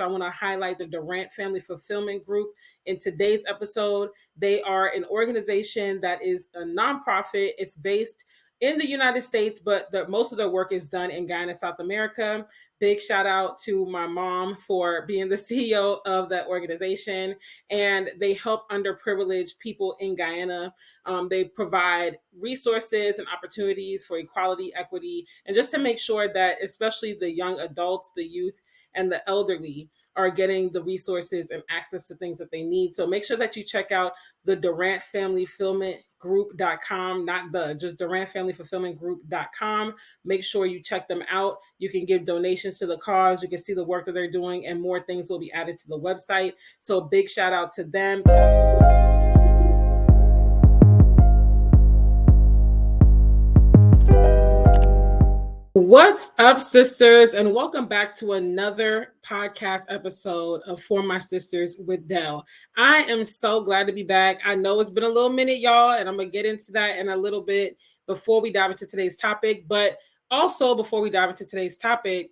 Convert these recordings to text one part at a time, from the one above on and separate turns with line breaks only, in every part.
I want to highlight the Durant Family Fulfillment Group in today's episode. They are an organization that is a nonprofit. It's based in the United States, but most of their work is done in Guyana, South America. Big shout out to my mom for being the CEO of that organization. And they help underprivileged people in Guyana. They provide resources and opportunities for equality, equity, and just to make sure that especially the young adults, the youth, and the elderly are getting the resources and access to things that they need. So make sure that you check out the Durant Family Fulfillment Group.com, just Durant Family Fulfillment Group.com. Make sure you check them out. You can give donations to the cause. You can see the work that they're doing, and more things will be added to the website. So big shout out to them. What's up, sisters, and welcome back to another podcast episode of For My Sisters with Delle. I am so glad to be back. I know it's been a little minute, y'all, and I'm going to get into that in a little bit before we dive into today's topic. But also, before we dive into today's topic,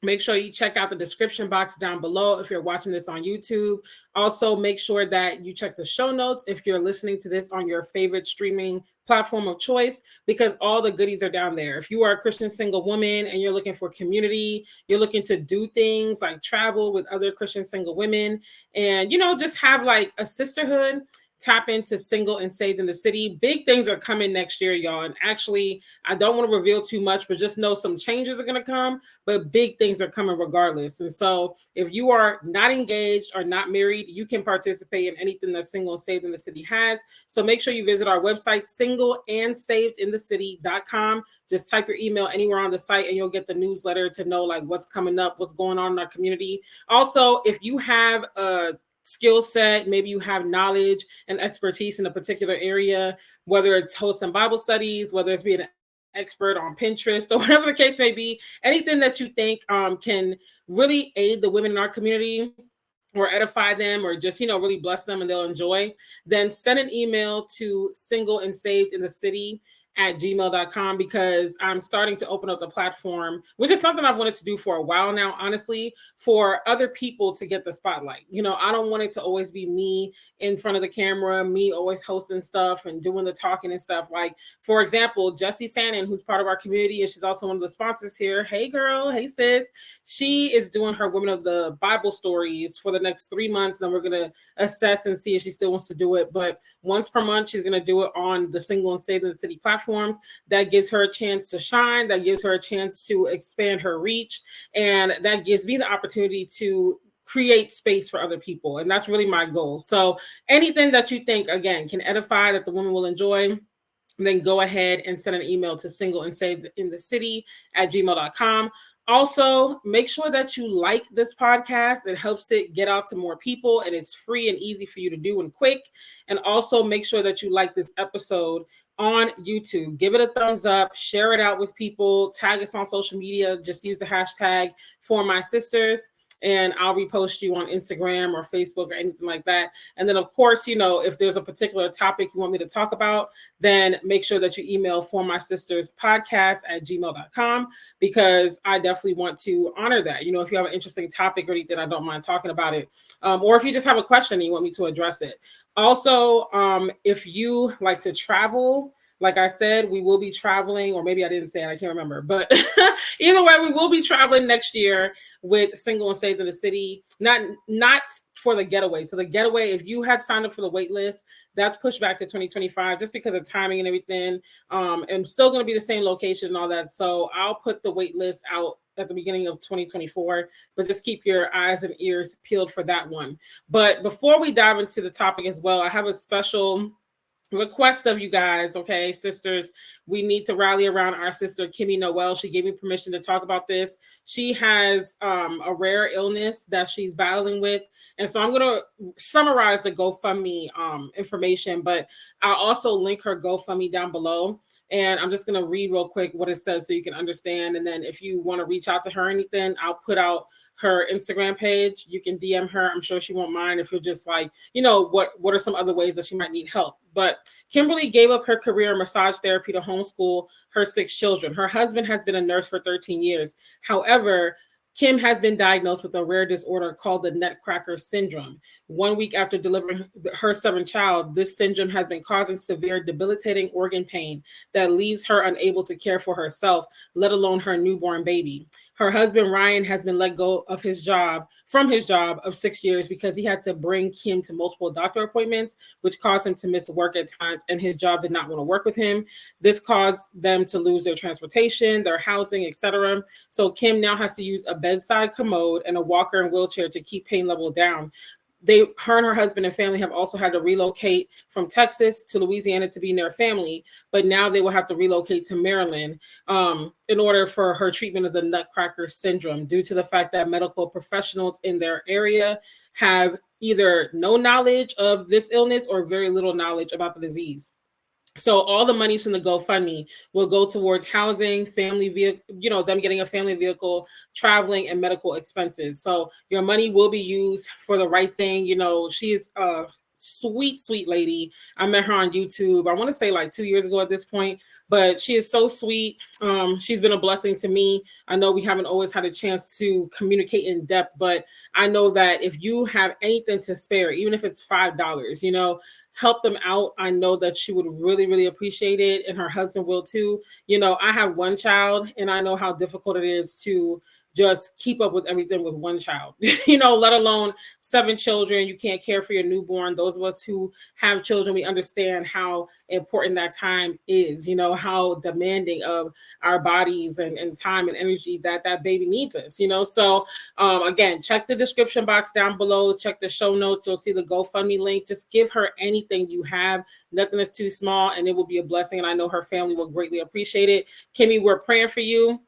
make sure you check out the description box down below if you're watching this on YouTube. Also, make sure that you check the show notes if you're listening to this on your favorite streaming platform of choice, because all the goodies are down there. If you are a Christian single woman and you're looking for community, you're looking to do things like travel with other Christian single women and, just have like a sisterhood, tap into Single and Saved in the City. Big things are coming next year, y'all. And actually, I don't want to reveal too much, but just know some changes are going to come, but big things are coming regardless. And so if you are not engaged or not married, you can participate in anything that Single and Saved in the City has. So make sure you visit our website, singleandsavedinthecity.com. Just type your email anywhere on the site and you'll get the newsletter to know like what's coming up, what's going on in our community. Also, if you have a skill set, maybe you have knowledge and expertise in a particular area, whether it's hosting Bible studies, whether it's being an expert on Pinterest or whatever the case may be, anything that you think can really aid the women in our community or edify them or just, really bless them and they'll enjoy, then send an email to singleandsavedinthecity@gmail.com, because I'm starting to open up the platform, which is something I've wanted to do for a while now, honestly, for other people to get the spotlight. I don't want it to always be me in front of the camera, me always hosting stuff and doing the talking and stuff. Like, for example, Jessie, who's part of our community, and she's also one of the sponsors here. Hey, girl. Hey, sis. She is doing her Women of the Bible stories for the next 3 months. Then we're going to assess and see if she still wants to do it. But once per month, she's going to do it on the Single and Saved in the City platform. That gives her a chance to shine, that gives her a chance to expand her reach, and that gives me the opportunity to create space for other people. And that's really my goal. So anything that you think, again, can edify, that the women will enjoy, then go ahead and send an email to singleandsavedinthecity@gmail.com. Also, make sure that you like this podcast. It helps it get out to more people, and it's free and easy for you to do and quick. And also make sure that you like this episode on YouTube. Give it a thumbs up, share it out with people, tag us on social media. Just use the hashtag For My Sisters, and I'll repost you on Instagram or Facebook or anything like that. And then, of course, if there's a particular topic you want me to talk about, then make sure that you email formysisterspodcast@gmail.com, because I definitely want to honor that. If you have an interesting topic or anything, I don't mind talking about it. Or if you just have a question and you want me to address it. Also, if you like to travel, like I said, we will be traveling, or maybe I didn't say it, I can't remember. But either way, we will be traveling next year with Single and Saved in the City, not for the getaway. So the getaway, if you had signed up for the wait list, that's pushed back to 2025 just because of timing and everything. And still going to be the same location and all that. So I'll put the wait list out at the beginning of 2024, but just keep your eyes and ears peeled for that one. But before we dive into the topic as well, I have a special request of you guys. Okay, sisters, we need to rally around our sister KIMMIE Noel. She gave me permission to talk about this. She has a rare illness that she's battling with, and so I'm going to summarize the GoFundMe information, but I'll also link her GoFundMe down below. And I'm just going to read real quick what it says so you can understand. And then if you want to reach out to her or anything, I'll put out her Instagram page. You can DM her. I'm sure she won't mind if you're just like, what are some other ways that she might need help. But Kimberly gave up her career in massage therapy to homeschool her 6 children. Her husband has been a nurse for 13 years. However, Kim has been diagnosed with a rare disorder called the Nutcracker syndrome. 1 week after delivering her seventh child, this syndrome has been causing severe, debilitating organ pain that leaves her unable to care for herself, let alone her newborn baby. Her husband, Ryan, has been let go of from his job of 6 years because he had to bring Kim to multiple doctor appointments, which caused him to miss work at times, and his job did not want to work with him. This caused them to lose their transportation, their housing, etc. So Kim now has to use a bedside commode and a walker and wheelchair to keep pain level down. Her and her husband and family have also had to relocate from Texas to Louisiana to be near family, but now they will have to relocate to Maryland in order for her treatment of the Nutcracker syndrome, due to the fact that medical professionals in their area have either no knowledge of this illness or very little knowledge about the disease. So all the monies from the GoFundMe will go towards housing, family vehicle, them getting a family vehicle, traveling, and medical expenses. So your money will be used for the right thing. She's a sweet, sweet lady. I met her on YouTube, I want to say like 2 years ago at this point, but she is so sweet. She's been a blessing to me. I know we haven't always had a chance to communicate in depth, but I know that if you have anything to spare, even if it's $5, help them out. I know that she would really, really appreciate it, and her husband will too. I have one child, and I know how difficult it is to just keep up with everything with one child, let alone 7 children. You can't care for your newborn. Those of us who have children, we understand how important that time is, how demanding of our bodies and time and energy that baby needs us, So again, check the description box down below, check the show notes. You'll see the GoFundMe link. Just give her anything you have. Nothing is too small, and it will be a blessing. And I know her family will greatly appreciate it. Kimmie, we're praying for you.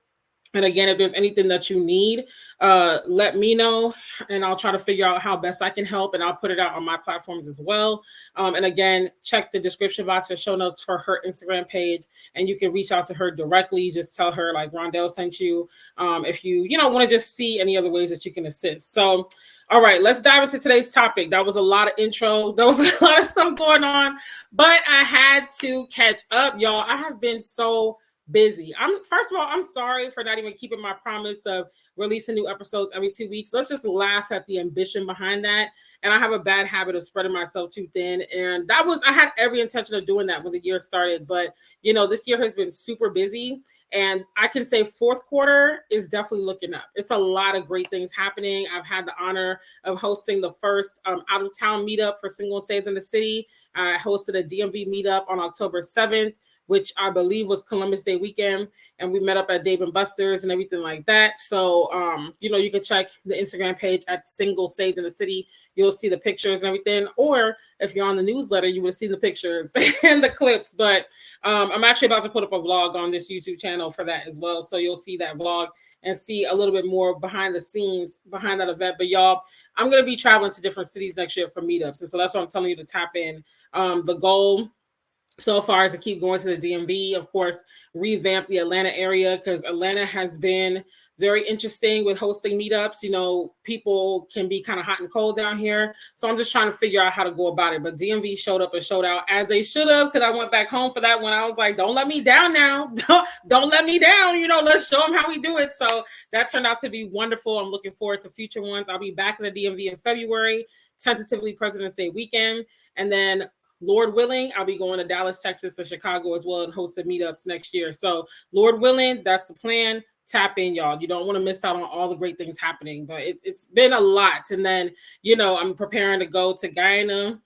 And again, if there's anything that you need, let me know, and I'll try to figure out how best I can help, and I'll put it out on my platforms as well. And again, check the description box and show notes for her Instagram page, and you can reach out to her directly. Just tell her like Rondelle sent you, if you want to just see any other ways that you can assist. So, all right, let's dive into today's topic. That was a lot of intro. There was a lot of stuff going on, but I had to catch up, y'all. I have been so busy. First of all, I'm sorry for not even keeping my promise of releasing new episodes every 2 weeks. Let's just laugh at the ambition behind that. And I have a bad habit of spreading myself too thin. And I had every intention of doing that when the year started. But, this year has been super busy. And I can say fourth quarter is definitely looking up. It's a lot of great things happening. I've had the honor of hosting the first out of town meetup for Single and Saved in the City. I hosted a DMV meetup on October 7th, which I believe was Columbus Day weekend. And we met up at Dave & Buster's and everything like that. So, you can check the Instagram page at Single Saved in the City. You'll see the pictures and everything. Or if you're on the newsletter, you would have seen the pictures and the clips. But I'm actually about to put up a vlog on this YouTube channel for that as well. So you'll see that vlog and see a little bit more behind the scenes behind that event. But y'all, I'm going to be traveling to different cities next year for meetups. And so that's what I'm telling you to tap in. The goal so far is to keep going to the DMV, of course, revamp the Atlanta area, because Atlanta has been very interesting with hosting meetups. People can be kind of hot and cold down here. So I'm just trying to figure out how to go about it. But DMV showed up and showed out, as they should have, because I went back home for that one. I was like, don't let me down now. Don't let me down. Let's show them how we do it. So that turned out to be wonderful. I'm looking forward to future ones. I'll be back in the DMV in February, tentatively President's Day weekend. And then Lord willing, I'll be going to Dallas, Texas, or Chicago as well, and host the meetups next year. So Lord willing, that's the plan. Tap in, y'all. You don't want to miss out on all the great things happening, but it's been a lot. And then, I'm preparing to go to Guyana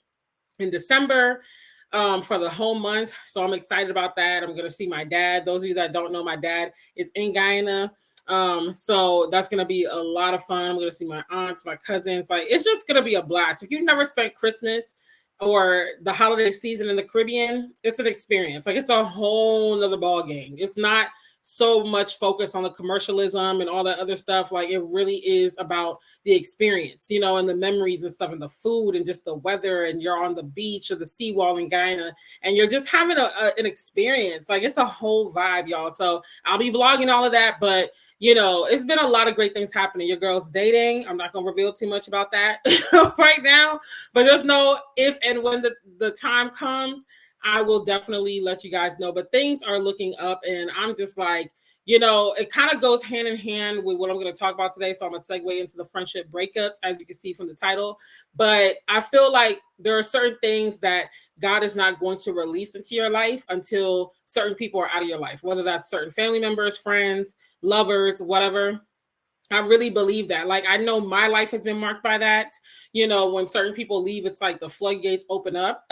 in December for the whole month. So I'm excited about that. I'm going to see my dad. Those of you that don't know, my dad is in Guyana. So that's going to be a lot of fun. I'm going to see my aunts, my cousins. Like, it's just going to be a blast. If you've never spent Christmas or the holiday season in the Caribbean, it's an experience. Like, it's a whole nother ball game. It's not so much focus on the commercialism and all that other stuff. Like, it really is about the experience, and the memories and stuff, and the food and just the weather, and you're on the beach or the seawall in Guyana, and you're just having an experience. Like, it's a whole vibe, y'all. So I'll be vlogging all of that, but it's been a lot of great things happening. Your girl's dating. I'm not going to reveal too much about that right now, but just know if and when the time comes, I will definitely let you guys know. But things are looking up, and I'm just like, it kind of goes hand in hand with what I'm going to talk about today. So I'm going to segue into the friendship breakups, as you can see from the title. But I feel like there are certain things that God is not going to release into your life until certain people are out of your life, whether that's certain family members, friends, lovers, whatever. I really believe that. Like, I know my life has been marked by that. When certain people leave, it's like the floodgates open up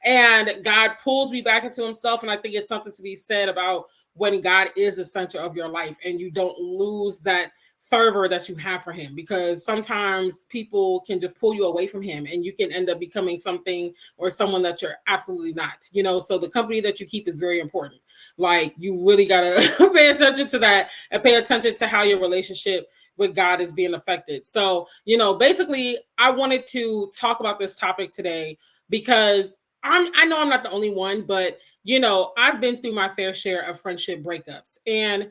and God pulls me back into himself. And I think it's something to be said about when God is the center of your life and you don't lose that fervor that you have for him, because sometimes people can just pull you away from him and you can end up becoming something or someone that you're absolutely not. So the company that you keep is very important. Like, you really got to pay attention to that and pay attention to how your relationship with God is being affected. So, basically, I wanted to talk about this topic today because I know I'm not the only one, but, I've been through my fair share of friendship breakups. And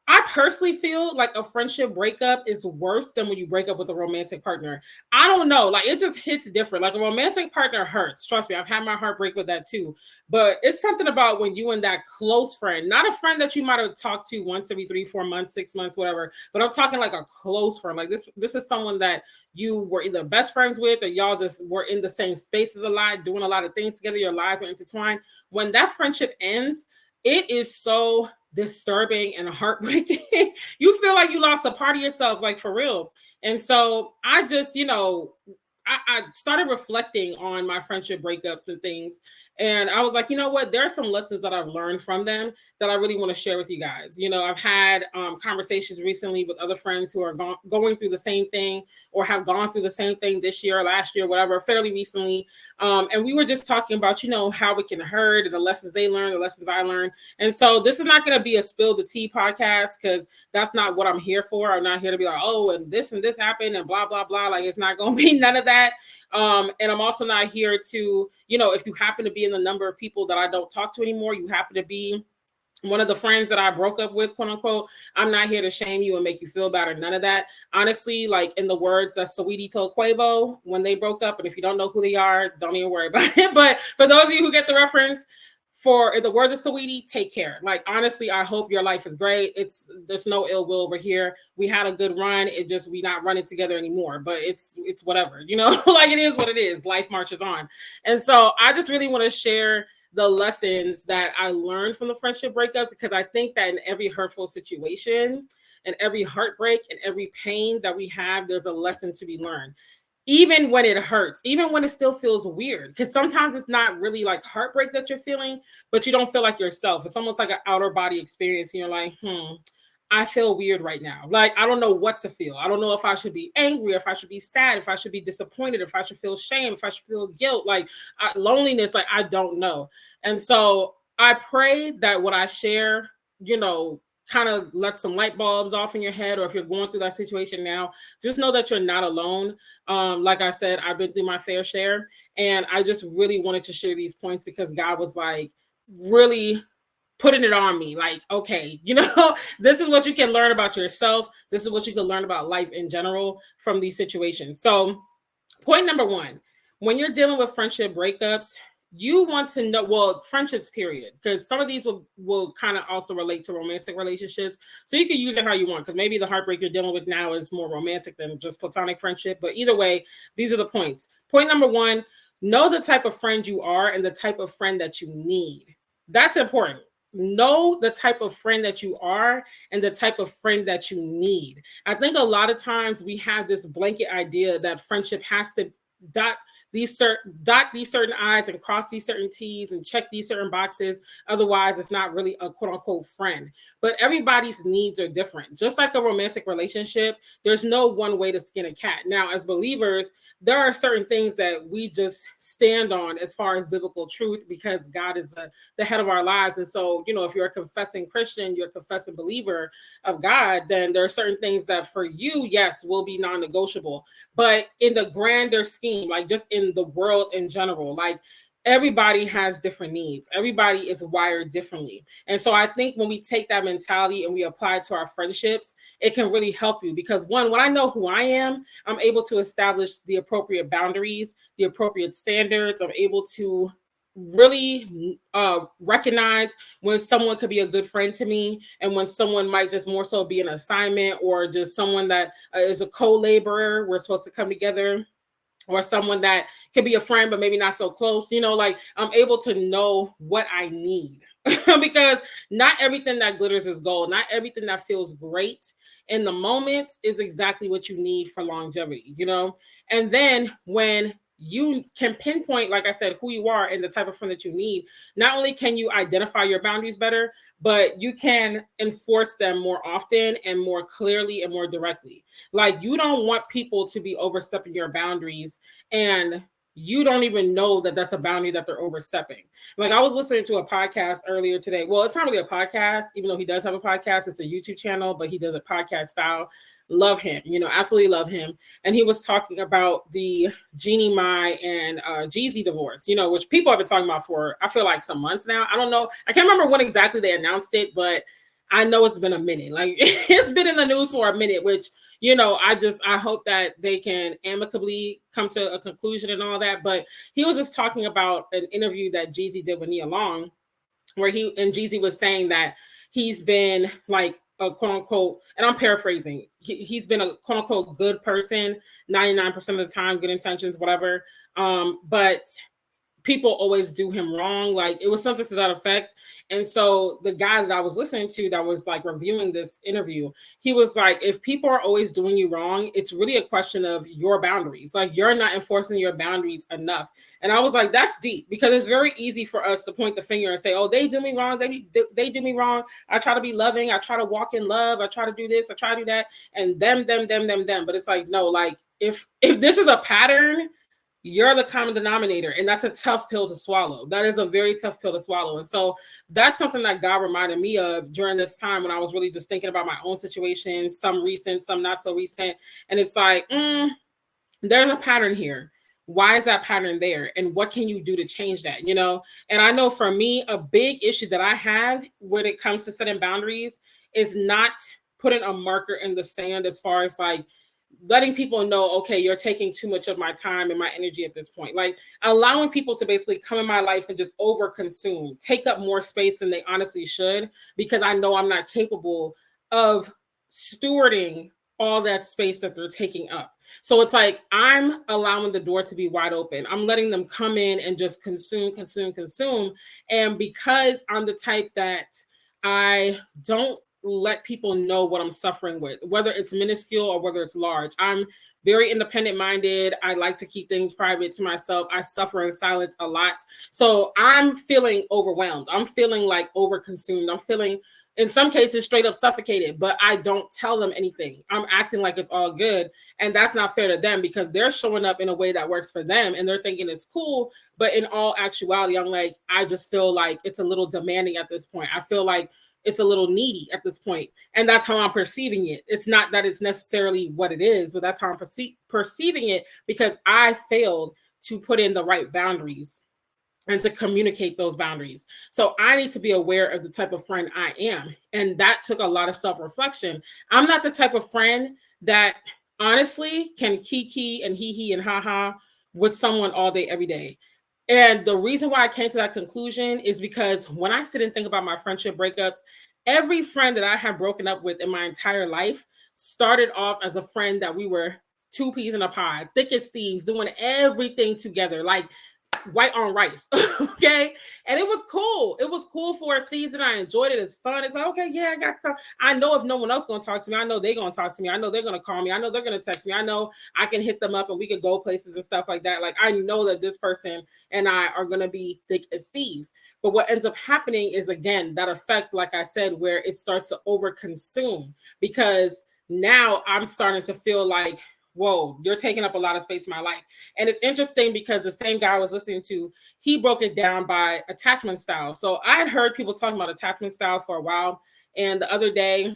I personally feel like a friendship breakup is worse than when you break up with a romantic partner. I don't know. Like, it just hits different. Like, a romantic partner hurts. Trust me, I've had my heart break with that too. But it's something about when you and that close friend, not a friend that you might have talked to once every 3-4 months, 6 months, whatever, but I'm talking like a close friend. Like, this is someone that you were either best friends with or y'all just were in the same spaces a lot, doing a lot of things together. Your lives are intertwined. When that friendship ends, it is so disturbing and heartbreaking. You feel like you lost a part of yourself, like, for real. And so I just, I started reflecting on my friendship breakups and things. And I was like, you know what? There are some lessons that I've learned from them that I really want to share with you guys. I've had conversations recently with other friends who are going through the same thing or have gone through the same thing this year, last year, whatever, fairly recently. And we were just talking about, how it can hurt and the lessons they learned, the lessons I learned. And so this is not going to be a spill the tea podcast, because that's not what I'm here for. I'm not here to be like, oh, and this happened and blah, blah, blah. Like, it's not going to be none of that. And I'm also not here to, if you happen to be in the number of people that I don't talk to anymore, you happen to be one of the friends that I broke up with, quote unquote, I'm not here to shame you and make you feel bad or none of that. Honestly, like, in the words that Saweetie told Quavo when they broke up, and if you don't know who they are, don't even worry about it. But for those of you who get the reference, in the words of Saweetie, take care. Like, honestly, I hope your life is great. There's no ill will over here. We had a good run. We not running together anymore, but it's whatever, like, it is what it is. Life marches on. And so I just really want to share the lessons that I learned from the friendship breakups, because I think that in every hurtful situation and every heartbreak and every pain that we have, there's a lesson to be learned. Even when it hurts, even when it still feels weird, because sometimes it's not really like heartbreak that you're feeling, but you don't feel like yourself. It's almost like an outer body experience. And you're like, I feel weird right now. Like, I don't know what to feel. I don't know if I should be angry, if I should be sad, if I should be disappointed, if I should feel shame, if I should feel guilt, like loneliness, like, I don't know. And so I pray that what I share, kind of let some light bulbs off in your head, or if you're going through that situation now, just know that you're not alone. Like I said, I've been through my fair share, and I just really wanted to share these points because God was like really putting it on me. Like, okay, this is what you can learn about yourself. This is what you can learn about life in general from these situations. So point number one, when you're dealing with friendship breakups, you want to know, well, friendships, period, because some of these will kind of also relate to romantic relationships. So you can use it how you want, because maybe the heartbreak you're dealing with now is more romantic than just platonic friendship. But either way, these are the points. Point number one, know the type of friend you are and the type of friend that you need. That's important. Know the type of friend that you are and the type of friend that you need. I think a lot of times we have this blanket idea that friendship has to dot these certain I's and cross these certain T's and check these certain boxes. Otherwise, it's not really a quote unquote friend. But everybody's needs are different. Just like a romantic relationship, there's no one way to skin a cat. Now, as believers, there are certain things that we just stand on as far as biblical truth, because God is the head of our lives. And so, if you're a confessing Christian, you're a confessing believer of God, then there are certain things that for you, yes, will be non-negotiable. But in the grander scheme, like just in the world in general, like, everybody has different needs. Everybody is wired differently. And so I think when we take that mentality and we apply it to our friendships, it can really help you, because one, when I know who I am, I'm able to establish the appropriate boundaries, the appropriate standards. I'm able to really recognize when someone could be a good friend to me and when someone might just more so be an assignment or just someone that is a co-laborer. We're supposed to come together, or someone that could be a friend but maybe not so close. Like I'm able to know what I need. Because not everything that glitters is gold. Not everything that feels great in the moment is exactly what you need for longevity, And then when you can pinpoint, like I said, who you are and the type of friend that you need, not only can you identify your boundaries better, but you can enforce them more often and more clearly and more directly. Like, you don't want people to be overstepping your boundaries and you don't even know that that's a boundary that they're overstepping. Like, I was listening to a podcast earlier today. Well, it's not really a podcast, even though he does have a podcast. It's a YouTube channel, but he does a podcast style. Love him, absolutely love him. And he was talking about the Jeannie Mai and Jeezy divorce, which people have been talking about for, I feel like, some months now. I don't know. I can't remember when exactly they announced it, but I know it's been a minute. Like, it's been in the news for a minute, which, I hope that they can amicably come to a conclusion and all that. But he was just talking about an interview that Jeezy did with Nia Long, where Jeezy was saying that he's been like a quote unquote, and I'm paraphrasing, he's been a quote unquote good person 99% of the time, good intentions, whatever. But people always do him wrong. Like, it was something to that effect. And so the guy that I was listening to that was like reviewing this interview, he was like, if people are always doing you wrong, it's really a question of your boundaries. Like, you're not enforcing your boundaries enough. And I was like, that's deep, because it's very easy for us to point the finger and say, oh, they do me wrong. They do me wrong. I try to be loving. I try to walk in love. I try to do this. I try to do that. And them. But it's like, no, like, if this is a pattern, you're the common denominator. And that's a tough pill to swallow. That is a very tough pill to swallow. And so that's something that God reminded me of during this time when I was really just thinking about my own situation, some recent, some not so recent. And it's like, there's a pattern here. Why is that pattern there? And what can you do to change that? And I know for me, a big issue that I have when it comes to setting boundaries is not putting a marker in the sand, as far as like letting people know, okay, you're taking too much of my time and my energy at this point. Like, allowing people to basically come in my life and just over consume, take up more space than they honestly should, because I know I'm not capable of stewarding all that space that they're taking up. So it's like, I'm allowing the door to be wide open. I'm letting them come in and just consume. And because I'm the type that I don't let people know what I'm suffering with, whether it's minuscule or whether it's large. I'm very independent minded. I like to keep things private to myself. I suffer in silence a lot. So I'm feeling overwhelmed. I'm feeling like overconsumed. I'm feeling, in some cases, straight up suffocated, but I don't tell them anything. I'm acting like it's all good. And that's not fair to them, because they're showing up in a way that works for them and they're thinking it's cool. But in all actuality, I'm like, I just feel like it's a little demanding at this point. I feel like it's a little needy at this point. And that's how I'm perceiving it. It's not that it's necessarily what it is, but that's how I'm perceiving it, because I failed to put in the right boundaries and to communicate those boundaries. So I need to be aware of the type of friend I am. And that took a lot of self-reflection. I'm not the type of friend that honestly can kiki and hee and ha with someone all day, every day. And the reason why I came to that conclusion is because when I sit and think about my friendship breakups, every friend that I have broken up with in my entire life started off as a friend that we were two peas in a pod, thick as thieves, doing everything together, like white on rice. Okay. And it was cool. It was cool for a season. I enjoyed it. It's fun. It's like, okay, yeah, I got some. I know if no one else going to talk to me, I know they're going to talk to me. I know they're going to call me. I know they're going to text me. I know I can hit them up and we could go places and stuff like that. Like, I know that this person and I are going to be thick as thieves. But what ends up happening is, again, that effect, like I said, where it starts to overconsume, because now I'm starting to feel like, whoa, you're taking up a lot of space in my life. And it's interesting because the same guy I was listening to, he broke it down by attachment styles. So I had heard people talking about attachment styles for a while. And the other day,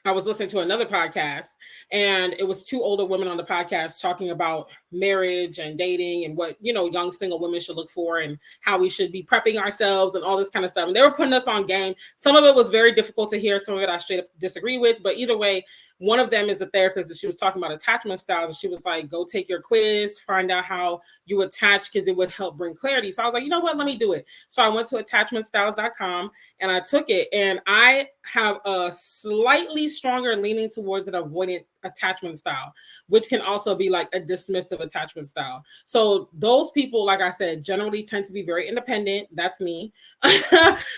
I was listening to another podcast, and it was two older women on the podcast talking about marriage and dating and what, you know, young single women should look for and how we should be prepping ourselves and all this kind of stuff. And they were putting us on game. Some of it was very difficult to hear. Some of it I straight up disagree with. But either way, one of them is a therapist, and she was talking about attachment styles. And she was like, go take your quiz, find out how you attach, because it would help bring clarity. So I was like, you know what, let me do it. So I went to attachmentstyles.com and I took it, and I have a slightly stronger leaning towards an avoidant attachment style, which can also be like a dismissive attachment style. So those people, like I said, generally tend to be very independent. That's me.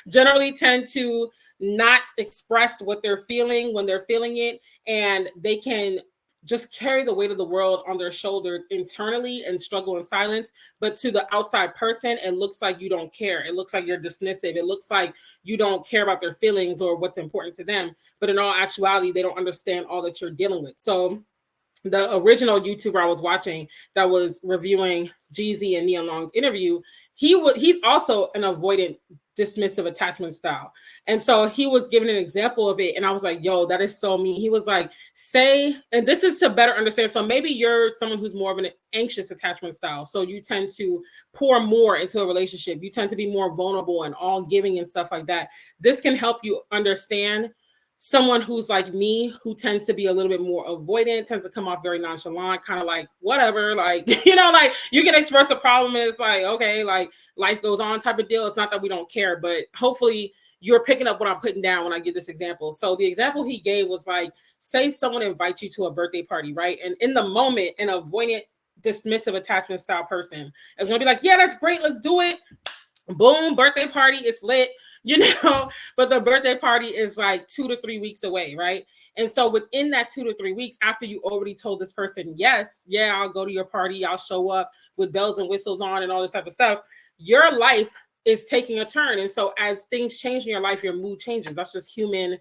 Generally tend to not express what they're feeling when they're feeling it, and they can just carry the weight of the world on their shoulders internally and struggle in silence. But to the outside person, it looks like you don't care. It looks like you're dismissive. It looks like you don't care about their feelings or what's important to them. But in all actuality, they don't understand all that you're dealing with. So the original YouTuber I was watching that was reviewing Jeezy and Neil Long's interview, he's also an avoidant dismissive attachment style. And so he was giving an example of it, and I was like, yo, that is so me. He was like, say, and this is to better understand, so maybe you're someone who's more of an anxious attachment style, so you tend to pour more into a relationship, you tend to be more vulnerable and all giving and stuff like that. This can help you understand someone who's like me, who tends to be a little bit more avoidant, tends to come off very nonchalant, kind of like whatever, like, you know, like you can express a problem and it's like, okay, like life goes on type of deal. It's not that we don't care, but hopefully you're picking up what I'm putting down when I give this example. So the example he gave was like, say someone invites you to a birthday party, right? And in the moment, an avoidant, dismissive attachment style person is going to be like, yeah, that's great, let's do it. Boom, birthday party is lit, you know, but the birthday party is like 2 to 3 weeks away, right? And so within that 2 to 3 weeks, after you already told this person, yes, yeah, I'll go to your party, I'll show up with bells and whistles on and all this type of stuff, your life is taking a turn. And so as things change in your life, your mood changes. That's just human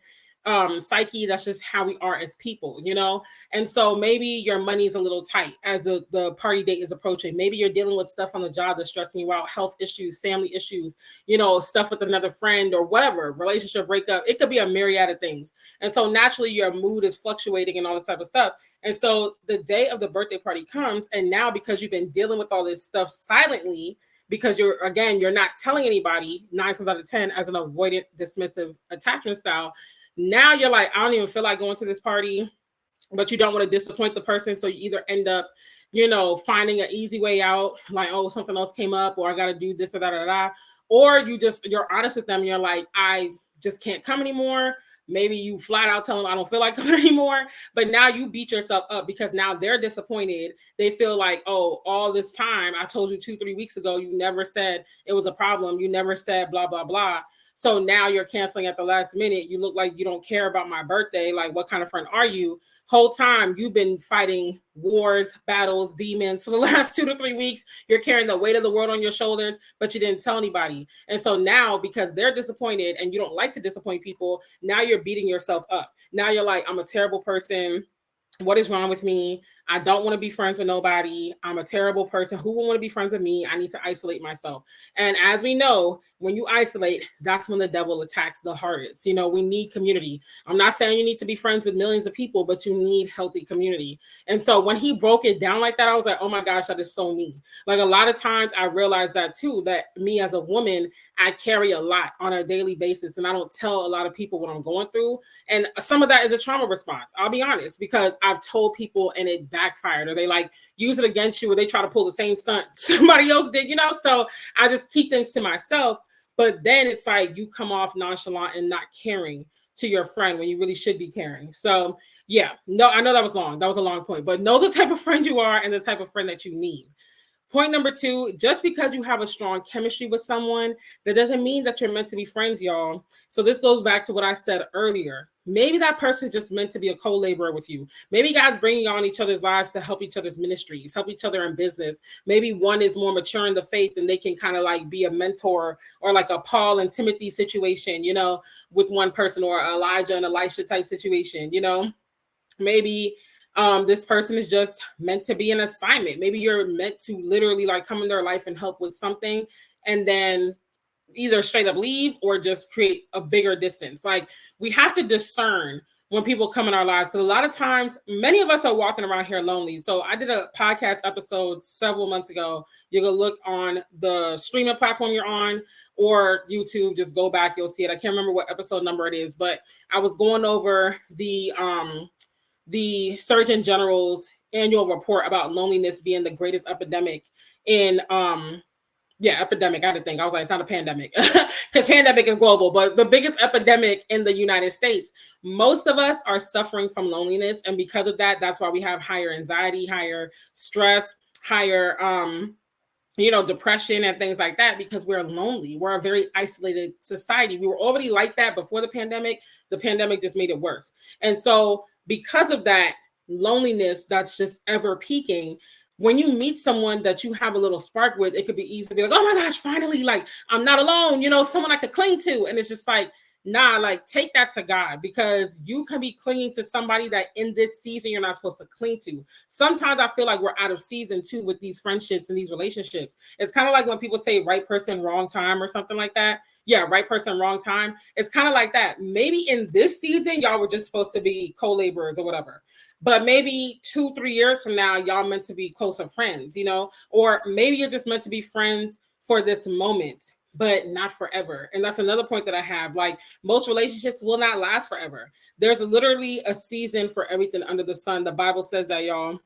psyche. That's just how we are as people, you know? And so maybe your money's a little tight as the party date is approaching. Maybe you're dealing with stuff on the job that's stressing you out, health issues, family issues, you know, stuff with another friend or whatever, relationship breakup. It could be a myriad of things. And so naturally your mood is fluctuating and all this type of stuff. And so the day of the birthday party comes, and now because you've been dealing with all this stuff silently, because you're not telling anybody 9 times out of 10 as an avoidant, dismissive attachment style. Now you're like, I don't even feel like going to this party, but you don't want to disappoint the person. So you either end up, you know, finding an easy way out, like, oh, something else came up, or I got to do this or that, or you're honest with them. You're like, I just can't come anymore. Maybe you flat out tell them I don't feel like coming anymore, but now you beat yourself up because now they're disappointed. They feel like, oh, all this time I told you 2-3 weeks ago, you never said it was a problem. You never said blah, blah, blah. So now you're canceling at the last minute. You look like you don't care about my birthday. Like, what kind of friend are you? Whole time you've been fighting wars, battles, demons for the last 2 to 3 weeks. You're carrying the weight of the world on your shoulders, but you didn't tell anybody. And so now, because they're disappointed and you don't like to disappoint people, now you're beating yourself up. Now you're like, I'm a terrible person. What is wrong with me? I don't want to be friends with nobody. I'm a terrible person. Who will want to be friends with me? I need to isolate myself. And as we know, when you isolate, that's when the devil attacks the hardest. You know, we need community. I'm not saying you need to be friends with millions of people, but you need healthy community. And so when he broke it down like that, I was like, oh my gosh, that is so me. Like, a lot of times I realized that too, that me as a woman, I carry a lot on a daily basis. And I don't tell a lot of people what I'm going through. And some of that is a trauma response. I'll be honest, because I've told people and it backfired, or they like use it against you, or they try to pull the same stunt somebody else did, you know? So I just keep things to myself. But then it's like you come off nonchalant and not caring to your friend when you really should be caring. So yeah, no, I know that was long. That was a long point, but know the type of friend you are and the type of friend that you need. Point number 2, just because you have a strong chemistry with someone, that doesn't mean that you're meant to be friends, y'all. So this goes back to what I said earlier. Maybe that person just meant to be a co-laborer with you. Maybe God's bringing you on each other's lives to help each other's ministries, help each other in business. Maybe one is more mature in the faith and they can kind of like be a mentor, or like a Paul and Timothy situation, you know, with one person, or Elijah and Elisha type situation, you know. Maybe this person is just meant to be an assignment. Maybe you're meant to literally like come in their life and help with something, and then either straight up leave or just create a bigger distance. Like, we have to discern when people come in our lives, because a lot of times, many of us are walking around here lonely. So I did a podcast episode several months ago. You can look on the streaming platform you're on or YouTube, just go back, you'll see it. I can't remember what episode number it is, but I was going over the Surgeon General's annual report about loneliness being the greatest epidemic in epidemic. I had to think. I was like, it's not a pandemic because pandemic is global, but the biggest epidemic in the United States. Most of us are suffering from loneliness. And because of that, that's why we have higher anxiety, higher stress, higher, depression and things like that, because we're lonely. We're a very isolated society. We were already like that before the pandemic. The pandemic just made it worse. And so because of that loneliness that's just ever peaking, when you meet someone that you have a little spark with, it could be easy to be like, oh my gosh, finally, like, I'm not alone, someone I could cling to. And it's just like, nah, like, take that to God, because you can be clinging to somebody that in this season you're not supposed to cling to. Sometimes I feel like we're out of season too with these friendships and these relationships. It's kind of like when people say right person, wrong time or something like that. Yeah, right person, wrong time. It's kind of like that. Maybe in this season, y'all were just supposed to be co-laborers or whatever. But maybe 2-3 years from now, y'all meant to be closer friends, or maybe you're just meant to be friends for this moment, but not forever. And that's another point that I have. Like, most relationships will not last forever. There's literally a season for everything under the sun. The Bible says that, y'all.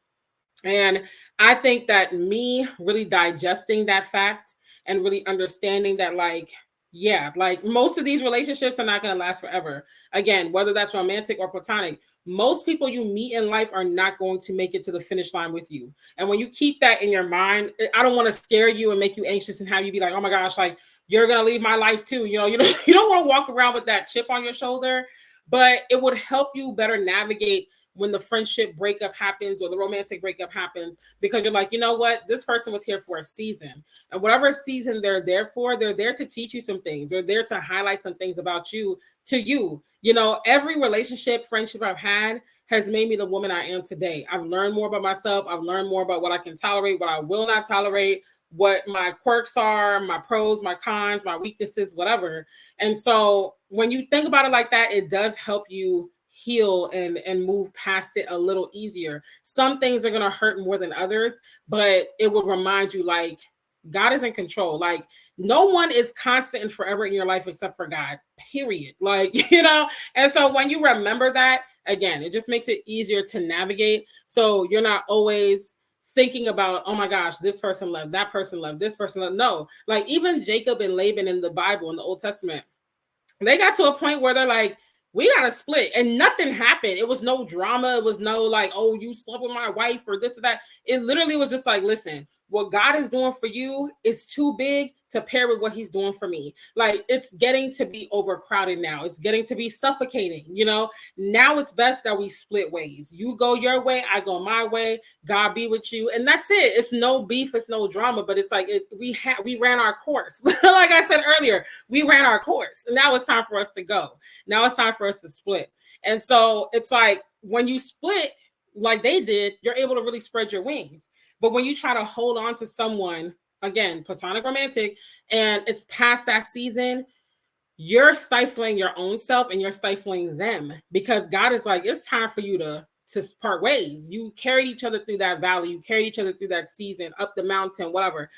And I think that me really digesting that fact and really understanding that, like, yeah, like, most of these relationships are not going to last forever. Again, whether that's romantic or platonic, most people you meet in life are not going to make it to the finish line with you. And when you keep that in your mind, I don't want to scare you and make you anxious and have you be like, oh my gosh, like, you're going to leave my life too. You don't want to walk around with that chip on your shoulder, but it would help you better navigate when the friendship breakup happens or the romantic breakup happens, because you're like, you know what? This person was here for a season, and whatever season they're there for, they're there to teach you some things. They're there to highlight some things about you to you. Every relationship, friendship I've had has made me the woman I am today. I've learned more about myself. I've learned more about what I can tolerate, what I will not tolerate, what my quirks are, my pros, my cons, my weaknesses, whatever. And so when you think about it like that, it does help you heal and move past it a little easier. Some things are going to hurt more than others, but it will remind you, like, God is in control. Like, no one is constant and forever in your life except for God, period. Like, and so when you remember that, again, it just makes it easier to navigate. So you're not always thinking about, oh my gosh, this person left, that person left, this person left. No, like, even Jacob and Laban in the Bible, in the Old Testament, they got to a point where they're like, we got to split, and nothing happened. It was no drama. It was no like, oh, you slept with my wife or this or that. It literally was just like, listen, what God is doing for you is too big to pair with what he's doing for me. Like, it's getting to be overcrowded now. It's getting to be suffocating, Now it's best that we split ways. You go your way, I go my way. God be with you. And that's it. It's no beef, it's no drama, but it's like we ran our course. Like I said earlier, we ran our course. And now it's time for us to go. Now it's time for us to split. And so it's like, when you split like they did, you're able to really spread your wings. But when you try to hold on to someone, again, platonic, romantic, and it's past that season, you're stifling your own self and you're stifling them, because God is like, it's time for you to part ways. You carried each other through that valley. You carried each other through that season, up the mountain, whatever.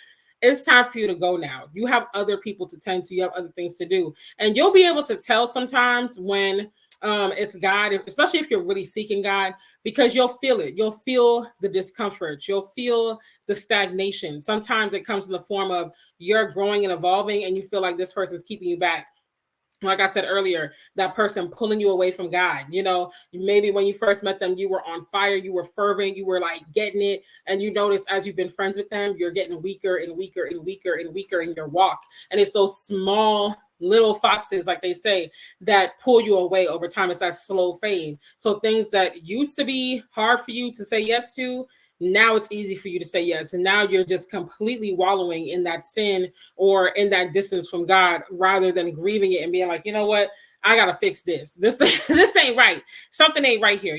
It's time for you to go now. You have other people to tend to. You have other things to do. And you'll be able to tell sometimes when it's God, especially if you're really seeking God, because you'll feel it. You'll feel the discomfort. You'll feel the stagnation. Sometimes it comes in the form of you're growing and evolving, and you feel like this person's keeping you back. Like I said earlier, that person pulling you away from God. Maybe when you first met them, you were on fire, you were fervent, you were like getting it. And you notice as you've been friends with them, you're getting weaker and weaker and weaker and weaker in your walk. And it's those small little foxes, like they say, that pull you away over time. It's that slow fade. So things that used to be hard for you to say yes to, now it's easy for you to say yes. And now you're just completely wallowing in that sin or in that distance from God, rather than grieving it and being like, you know what? I got to fix this. This ain't right. Something ain't right here,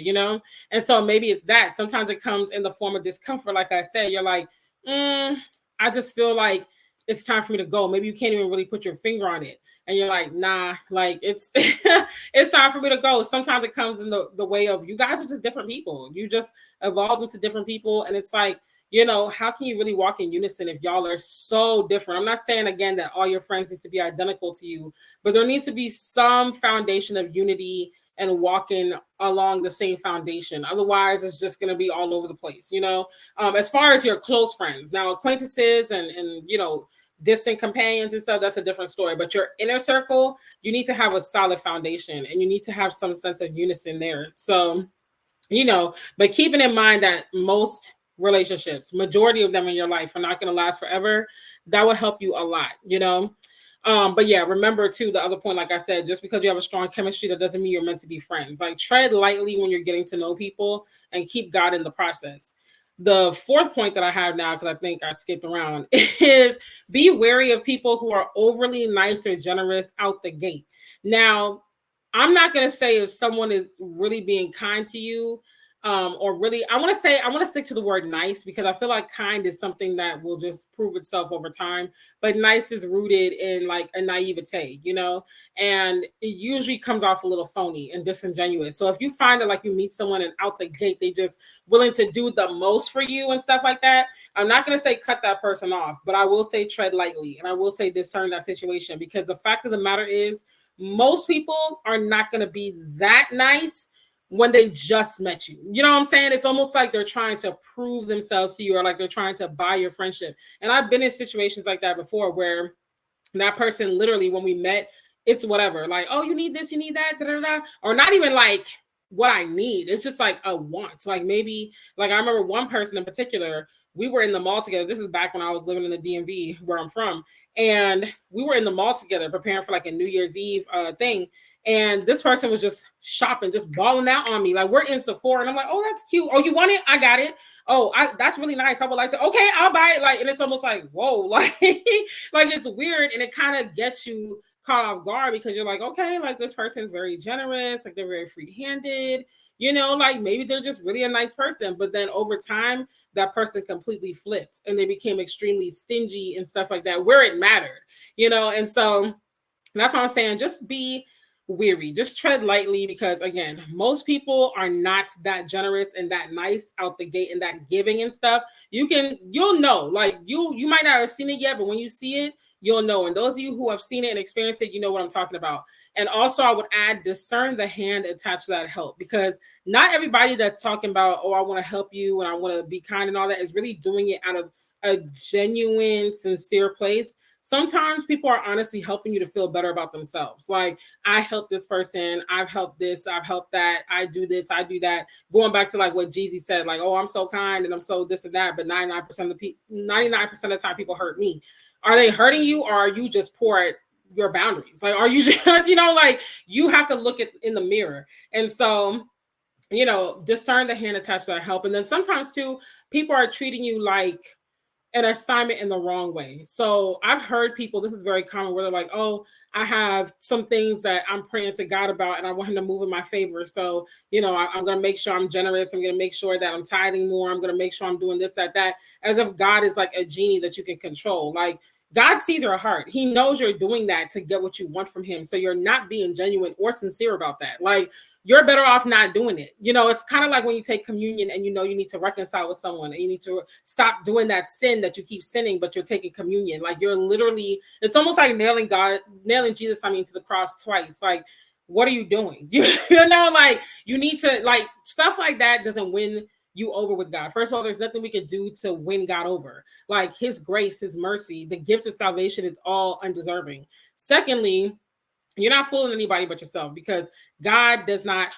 And so maybe it's that. Sometimes it comes in the form of discomfort. Like I said, you're like, I just feel like it's time for me to go. Maybe you can't even really put your finger on it. And you're like, nah, like it's it's time for me to go. Sometimes it comes in the way of you guys are just different people. You just evolved into different people. And it's like, you know, how can you really walk in unison if y'all are so different? I'm not saying again that all your friends need to be identical to you, but there needs to be some foundation of unity and walking along the same foundation. Otherwise, it's just going to be all over the place, you know? As far as your close friends, now acquaintances and you know, distant companions and stuff, that's a different story. But your inner circle, you need to have a solid foundation and you need to have some sense of unison there. So, you know, but keeping in mind that most relationships, majority of them in your life are not going to last forever, that will help you a lot, you know? But yeah, remember too, the other point, like I said, just because you have a strong chemistry, that doesn't mean you're meant to be friends. Like tread lightly when you're getting to know people and keep God in the process. The fourth point that I have now, because I think I skipped around, is be wary of people who are overly nice or generous out the gate. Now, I'm not going to say if someone is really being kind to you, or really, I want to stick to the word nice, because I feel like kind is something that will just prove itself over time. But nice is rooted in like a naivete, you know, and it usually comes off a little phony and disingenuous. So if you find that like you meet someone and out the gate, they just willing to do the most for you and stuff like that, I'm not going to say cut that person off, but I will say tread lightly, and I will say discern that situation, because the fact of the matter is most people are not going to be that nice when they just met you. You know what I'm saying? It's almost like they're trying to prove themselves to you, or like they're trying to buy your friendship. And I've been in situations like that before where that person literally, when we met, it's whatever. Like, oh, you need this, you need that, da, da, da. Or not even like what I need. It's just like a want. Like maybe, like I remember one person in particular, we were in the mall together. This is back when I was living in the DMV where I'm from. And we were in the mall together preparing for like a New Year's Eve thing. And this person was just shopping, just balling out on me. Like we're in Sephora and I'm like, oh, that's cute. Oh, you want it? I got it. Oh, that's really nice. I would like to, okay, I'll buy it. Like, and it's almost like, whoa, like, like it's weird. And it kind of gets you caught off guard, because you're like, okay, like this person's very generous. Like they're very free-handed, you know, like maybe they're just really a nice person. But then over time, that person completely flipped and they became extremely stingy and stuff like that, where it mattered, you know? And so that's what I'm saying. Just be weary, just tread lightly, because again, most people are not that generous and that nice out the gate and that giving and stuff. You'll know, like you might not have seen it yet, but when you see it, you'll know. And those of you who have seen it and experienced it, you know what I'm talking about. And also I would add, discern the hand attached to that help, because not everybody that's talking about, oh, I want to help you and I want to be kind and all that, is really doing it out of a genuine, sincere place. Sometimes people are honestly helping you to feel better about themselves. Like, I helped this person, I've helped this, I've helped that, I do this, I do that. Going back to like what Jessie said, like, oh, I'm so kind and I'm so this and that, but 99% of the time people hurt me. Are they hurting you, or are you just poor at your boundaries? Like, are you just, you know, like you have to look at in the mirror. And so, you know, discern the hand attached to that help. And then sometimes too, people are treating you like an assignment in the wrong way. So I've heard people, this is very common, where they're like, oh, I have some things that I'm praying to God about and I want him to move in my favor. So, you know, I'm going to make sure I'm generous. I'm going to make sure that I'm tithing more. I'm going to make sure I'm doing this, that, as if God is like a genie that you can control. Like, God sees your heart. He knows you're doing that to get what you want from him. So you're not being genuine or sincere about that. Like, you're better off not doing it. You know, it's kind of like when you take communion and you know you need to reconcile with someone and you need to stop doing that sin that you keep sinning, but you're taking communion. Like, you're literally, it's almost like nailing Jesus, to the cross twice. Like, what are you doing? You know, like, you need to, like, stuff like that doesn't win you over with God. First of all, there's nothing we can do to win God over. Like, his grace, his mercy, the gift of salvation is all undeserving. Secondly, you're not fooling anybody but yourself, because God does not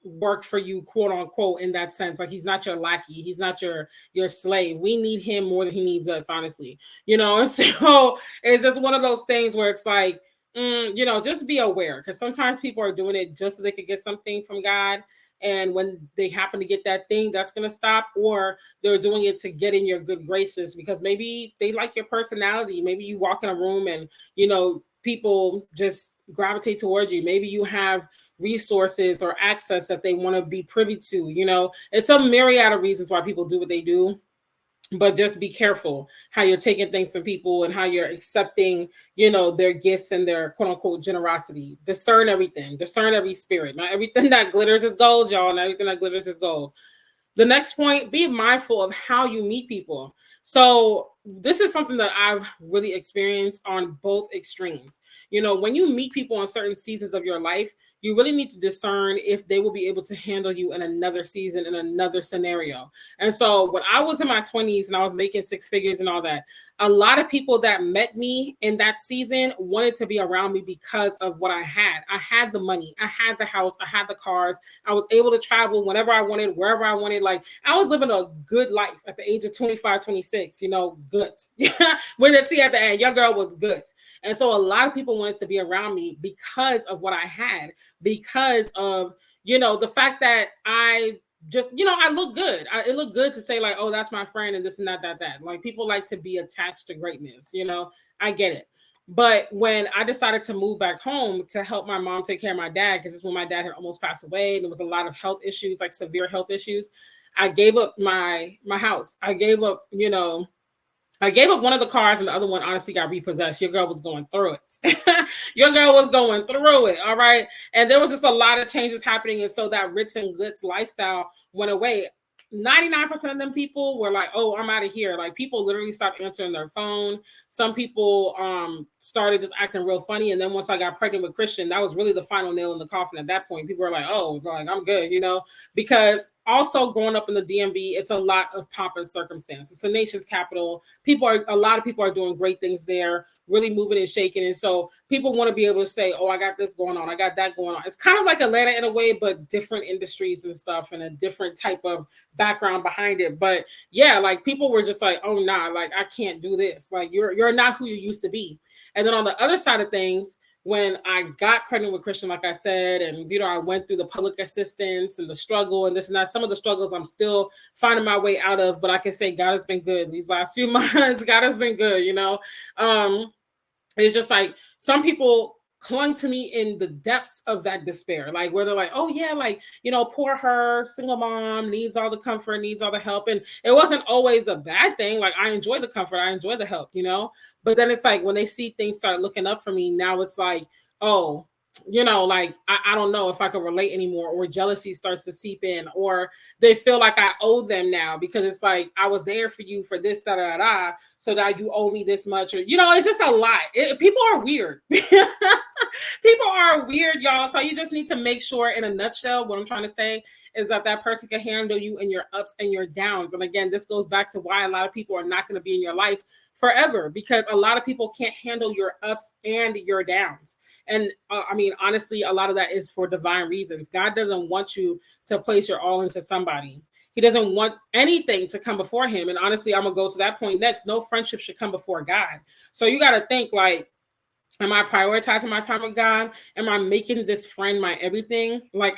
work for you, quote unquote, in that sense. Like, he's not your lackey. He's not your slave. We need him more than he needs us, honestly. You know, and so it's just one of those things where it's like, you know, just be aware, because sometimes people are doing it just so they could get something from God. And when they happen to get that thing, that's going to stop. Or they're doing it to get in your good graces because maybe they like your personality. Maybe you walk in a room and, you know, people just gravitate towards you. Maybe you have resources or access that they want to be privy to. You know, it's a myriad of reasons why people do what they do. but just be careful how you're taking things from people and how you're accepting, their gifts and their quote unquote generosity. Discern everything, discern every spirit. Not everything that glitters is gold, y'all. Not everything that glitters is gold. The next point, be mindful of how you meet people. So this is something that I've really experienced on both extremes. When you meet people in certain seasons of your life, you really need to discern if they will be able to handle you in another season, in another scenario. And so when I was in my 20s and I was making six figures and all that, a lot of people that met me in that season wanted to be around me because of what I had. I had the money, I had the house, I had the cars. I was able to travel whenever I wanted, wherever I wanted. Like, I was living a good life at the age of 25, 26, good. With a T at the end, your girl was good. And so a lot of people wanted to be around me because of what I had, because of, the fact that I just, I look good. It looked good to say like, oh, that's my friend and this and that. Like, people like to be attached to greatness, I get it. But when I decided to move back home to help my mom take care of my dad, because this is when my dad had almost passed away and there was a lot of health issues, like severe health issues, I gave up my house. I gave up one of the cars and the other one honestly got repossessed. Your girl was going through it. Your girl was going through it. All right. And there was just a lot of changes happening. And so that ritz and glitz lifestyle went away. 99% of them people were like, oh, I'm out of here. Like, people literally stopped answering their phone. Some people started just acting real funny. And then once I got pregnant with Christian, that was really the final nail in the coffin at that point. People were like, oh, like, I'm good, because also growing up in the DMV, it's a lot of pomp and circumstance. It's the nation's capital. A lot of people are doing great things there, really moving and shaking. And so people want to be able to say, oh, I got this going on, I got that going on. It's kind of like Atlanta in a way, but different industries and stuff and a different type of background behind it. But yeah, like, people were just like, oh, nah, like, I can't do this. Like, you're not who you used to be. And then on the other side of things, when I got pregnant with Christian, like I said, and, I went through the public assistance and the struggle and this and that, some of the struggles I'm still finding my way out of, but I can say God has been good these last few months. God has been good, It's just like some people clung to me in the depths of that despair, like where they're like, oh yeah, like, poor her, single mom, needs all the comfort, needs all the help. And it wasn't always a bad thing. Like, I enjoy the comfort, I enjoy the help, but then it's like when they see things start looking up for me, now it's like, oh, like, I don't know if I could relate anymore, or jealousy starts to seep in, or they feel like I owe them now because it's like, I was there for you for this, so that you owe me this much, or, it's just a lot. People are weird. People are weird, y'all. So you just need to make sure, in a nutshell, what I'm trying to say is that person can handle you in your ups and your downs. And again, this goes back to why a lot of people are not going to be in your life forever, because a lot of people can't handle your ups and your downs. And honestly, a lot of that is for divine reasons. God doesn't want you to place your all into somebody. He doesn't want anything to come before him. And honestly, I'm going to go to that point next. No friendship should come before God. So you got to think, like, am I prioritizing my time with God? Am I making this friend my everything? Like,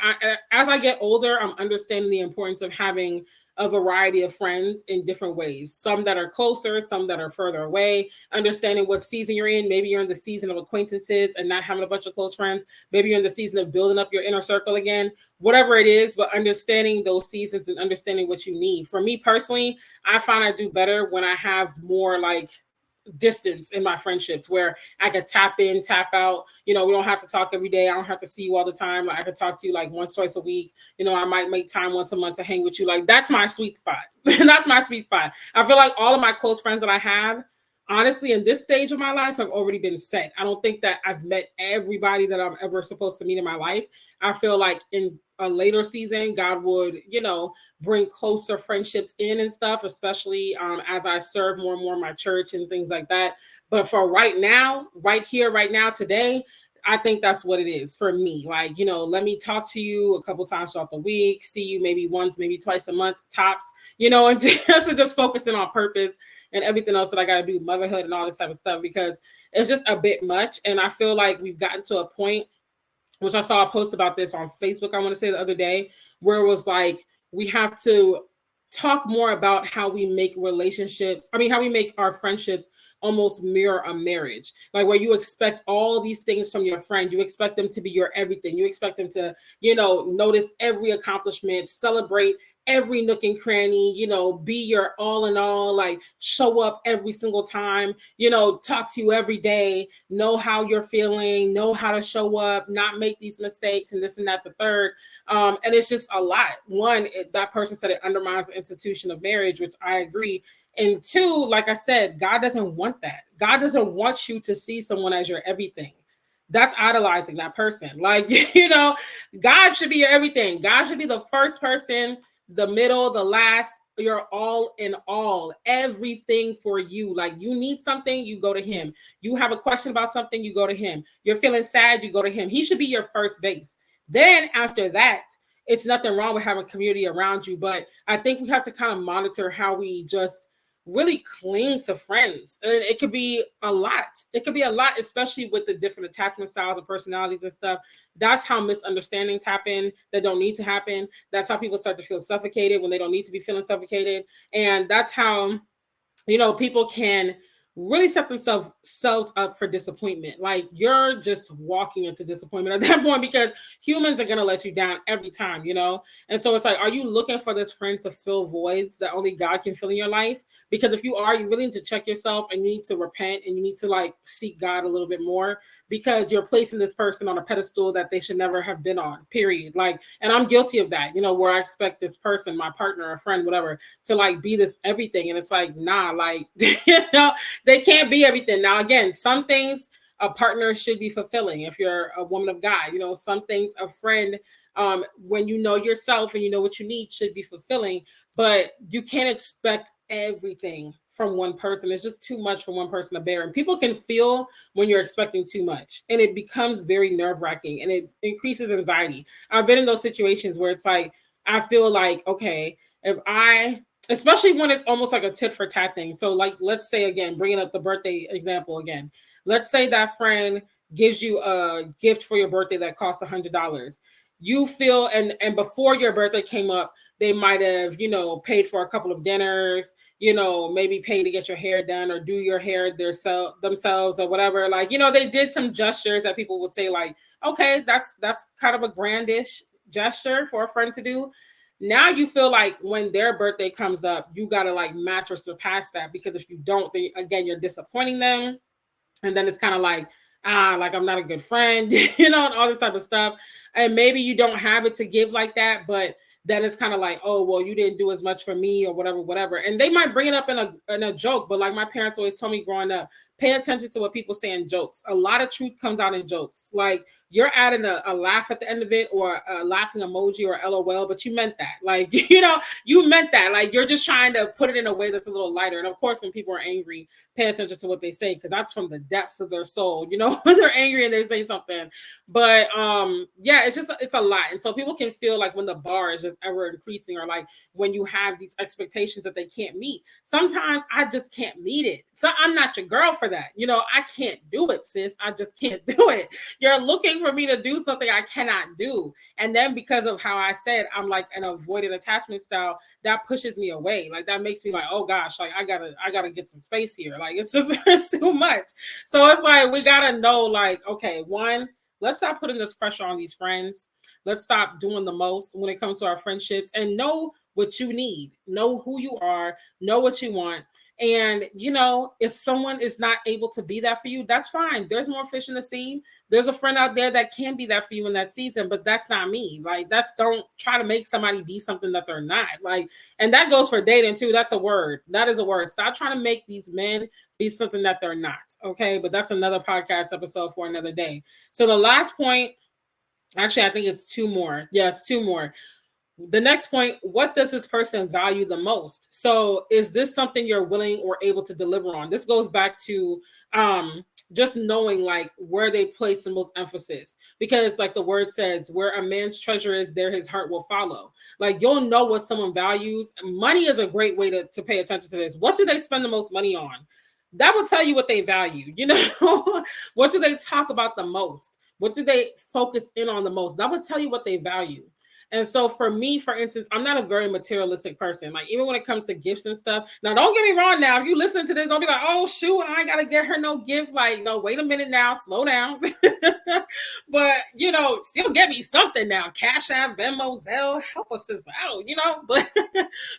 as I get older, I'm understanding the importance of having a variety of friends in different ways. Some that are closer, some that are further away, understanding what season you're in. Maybe you're in the season of acquaintances and not having a bunch of close friends. Maybe you're in the season of building up your inner circle again, whatever it is, but understanding those seasons and understanding what you need. For me personally, I find I do better when I have more like distance in my friendships, where I could tap in, tap out. We don't have to talk every day. I don't have to see you all the time. Like, I could talk to you like once, twice a week. I might make time once a month to hang with you. Like, that's my sweet spot. That's my sweet spot. I feel like all of my close friends that I have, honestly, in this stage of my life, have already been set. I don't think that I've met everybody that I'm ever supposed to meet in my life. I feel like in a later season, God would, bring closer friendships in and stuff, especially as I serve more and more in my church and things like that. But for right now, right here, right now, today, I think that's what it is for me. Like, let me talk to you a couple times throughout the week, see you maybe once, maybe twice a month tops, and just focusing on purpose and everything else that I got to do, motherhood and all this type of stuff, because it's just a bit much. And I feel like we've gotten to a point, which I saw a post about this on Facebook, I want to say the other day, where it was like, we have to talk more about how we make how we make our friendships almost mirror a marriage, like where you expect all these things from your friend. You expect them to be your everything. You expect them to, notice every accomplishment, celebrate every nook and cranny, be your all in all, like show up every single time, talk to you every day, know how you're feeling, know how to show up, not make these mistakes and this and that, the third. And it's just a lot. One, that person said it undermines the institution of marriage, which I agree. And two, like I said, God doesn't want that. God doesn't want you to see someone as your everything. That's idolizing that person. Like, God should be your everything. God should be the first person, the middle, the last, you're all in all, everything for you. Like, you need something, you go to him. You have a question about something, you go to him. You're feeling sad, you go to him. He should be your first base. Then after that, it's nothing wrong with having a community around you. But I think we have to kind of monitor how we just really cling to friends. And it could be a lot. It could be a lot, especially with the different attachment styles and personalities and stuff. That's how misunderstandings happen that don't need to happen. That's how people start to feel suffocated when they don't need to be feeling suffocated. And that's how, people can really set themselves up for disappointment. Like, you're just walking into disappointment at that point, because humans are going to let you down every time, And so it's like, are you looking for this friend to fill voids that only God can fill in your life? Because if you are, you really need to check yourself, and you need to repent, and you need to like seek God a little bit more, because you're placing this person on a pedestal that they should never have been on, period. Like, and I'm guilty of that, where I expect this person, my partner, a friend, whatever, to like be this everything. And it's like, nah, like, they can't be everything. Now, again, some things a partner should be fulfilling if you're a woman of God. Some things a friend, when you know yourself and you know what you need, should be fulfilling. But you can't expect everything from one person. It's just too much for one person to bear. And people can feel when you're expecting too much. And it becomes very nerve-wracking, and it increases anxiety. I've been in those situations where it's like, I feel like, okay, especially when it's almost like a tit for tat thing. So like, let's say, again, bringing up the birthday example again, let's say that friend gives you a gift for your birthday that costs $100. You feel, and before your birthday came up, they might have, paid for a couple of dinners, maybe pay to get your hair done or do your hair themselves or whatever. Like, they did some gestures that people will say like, okay, that's kind of a grandish gesture for a friend to do. Now you feel like when their birthday comes up, you got to like match or surpass that, because if you don't, then again, you're disappointing them. And then it's kind of like, like I'm not a good friend, and all this type of stuff. And maybe you don't have it to give like that, but then it's kind of like, oh, well, you didn't do as much for me or whatever. And they might bring it up in a joke, but like my parents always told me growing up, pay attention to what people say in jokes. A lot of truth comes out in jokes. Like, you're adding a laugh at the end of it, or a laughing emoji or LOL, but you meant that. Like, you meant that. Like, you're just trying to put it in a way that's a little lighter. And of course, when people are angry, pay attention to what they say, because that's from the depths of their soul, when they're angry and they say something. But yeah, it's a lot. And so people can feel like when the bar is just ever increasing, or like when you have these expectations that they can't meet. Sometimes I just can't meet it. So I'm not your girl for that. I can't do it, sis. I just can't do it. You're looking for me to do something I cannot do. And then because of how I said I'm like an avoidant attachment style, that pushes me away. Like, that makes me like, oh gosh, like I gotta get some space here. Like, it's just it's too much. So it's like, we gotta know, like, okay, one, let's stop putting this pressure on these friends. Let's stop doing the most when it comes to our friendships, and know what you need, know who you are, know what you want. And, if someone is not able to be that for you, that's fine. There's more fish in the sea. There's a friend out there that can be that for you in that season, but that's not me. Like, don't try to make somebody be something that they're not. Like, and that goes for dating too. That's a word. That is a word. Stop trying to make these men be something that they're not. Okay. But that's another podcast episode for another day. So the last point, actually, I think it's two more. Yes, two more. The next point, what does this person value the most? So is this something you're willing or able to deliver on? This goes back to just knowing like where they place the most emphasis, because like the word says, where a man's treasure is, there his heart will follow. Like, you'll know what someone values. Money is a great way to pay attention to this. What do they spend the most money on? That will tell you what they value. What do they talk about the most? What do they focus in on the most? That would tell you what they value. And so for me, for instance, I'm not a very materialistic person. Like even when it comes to gifts and stuff. Now, don't get me wrong. Now, if you listen to this, don't be like, oh shoot, I ain't gotta get her no gift. Like, no, wait a minute now, slow down. But still get me something now. Cash App, Venmo, Zelle, help us out.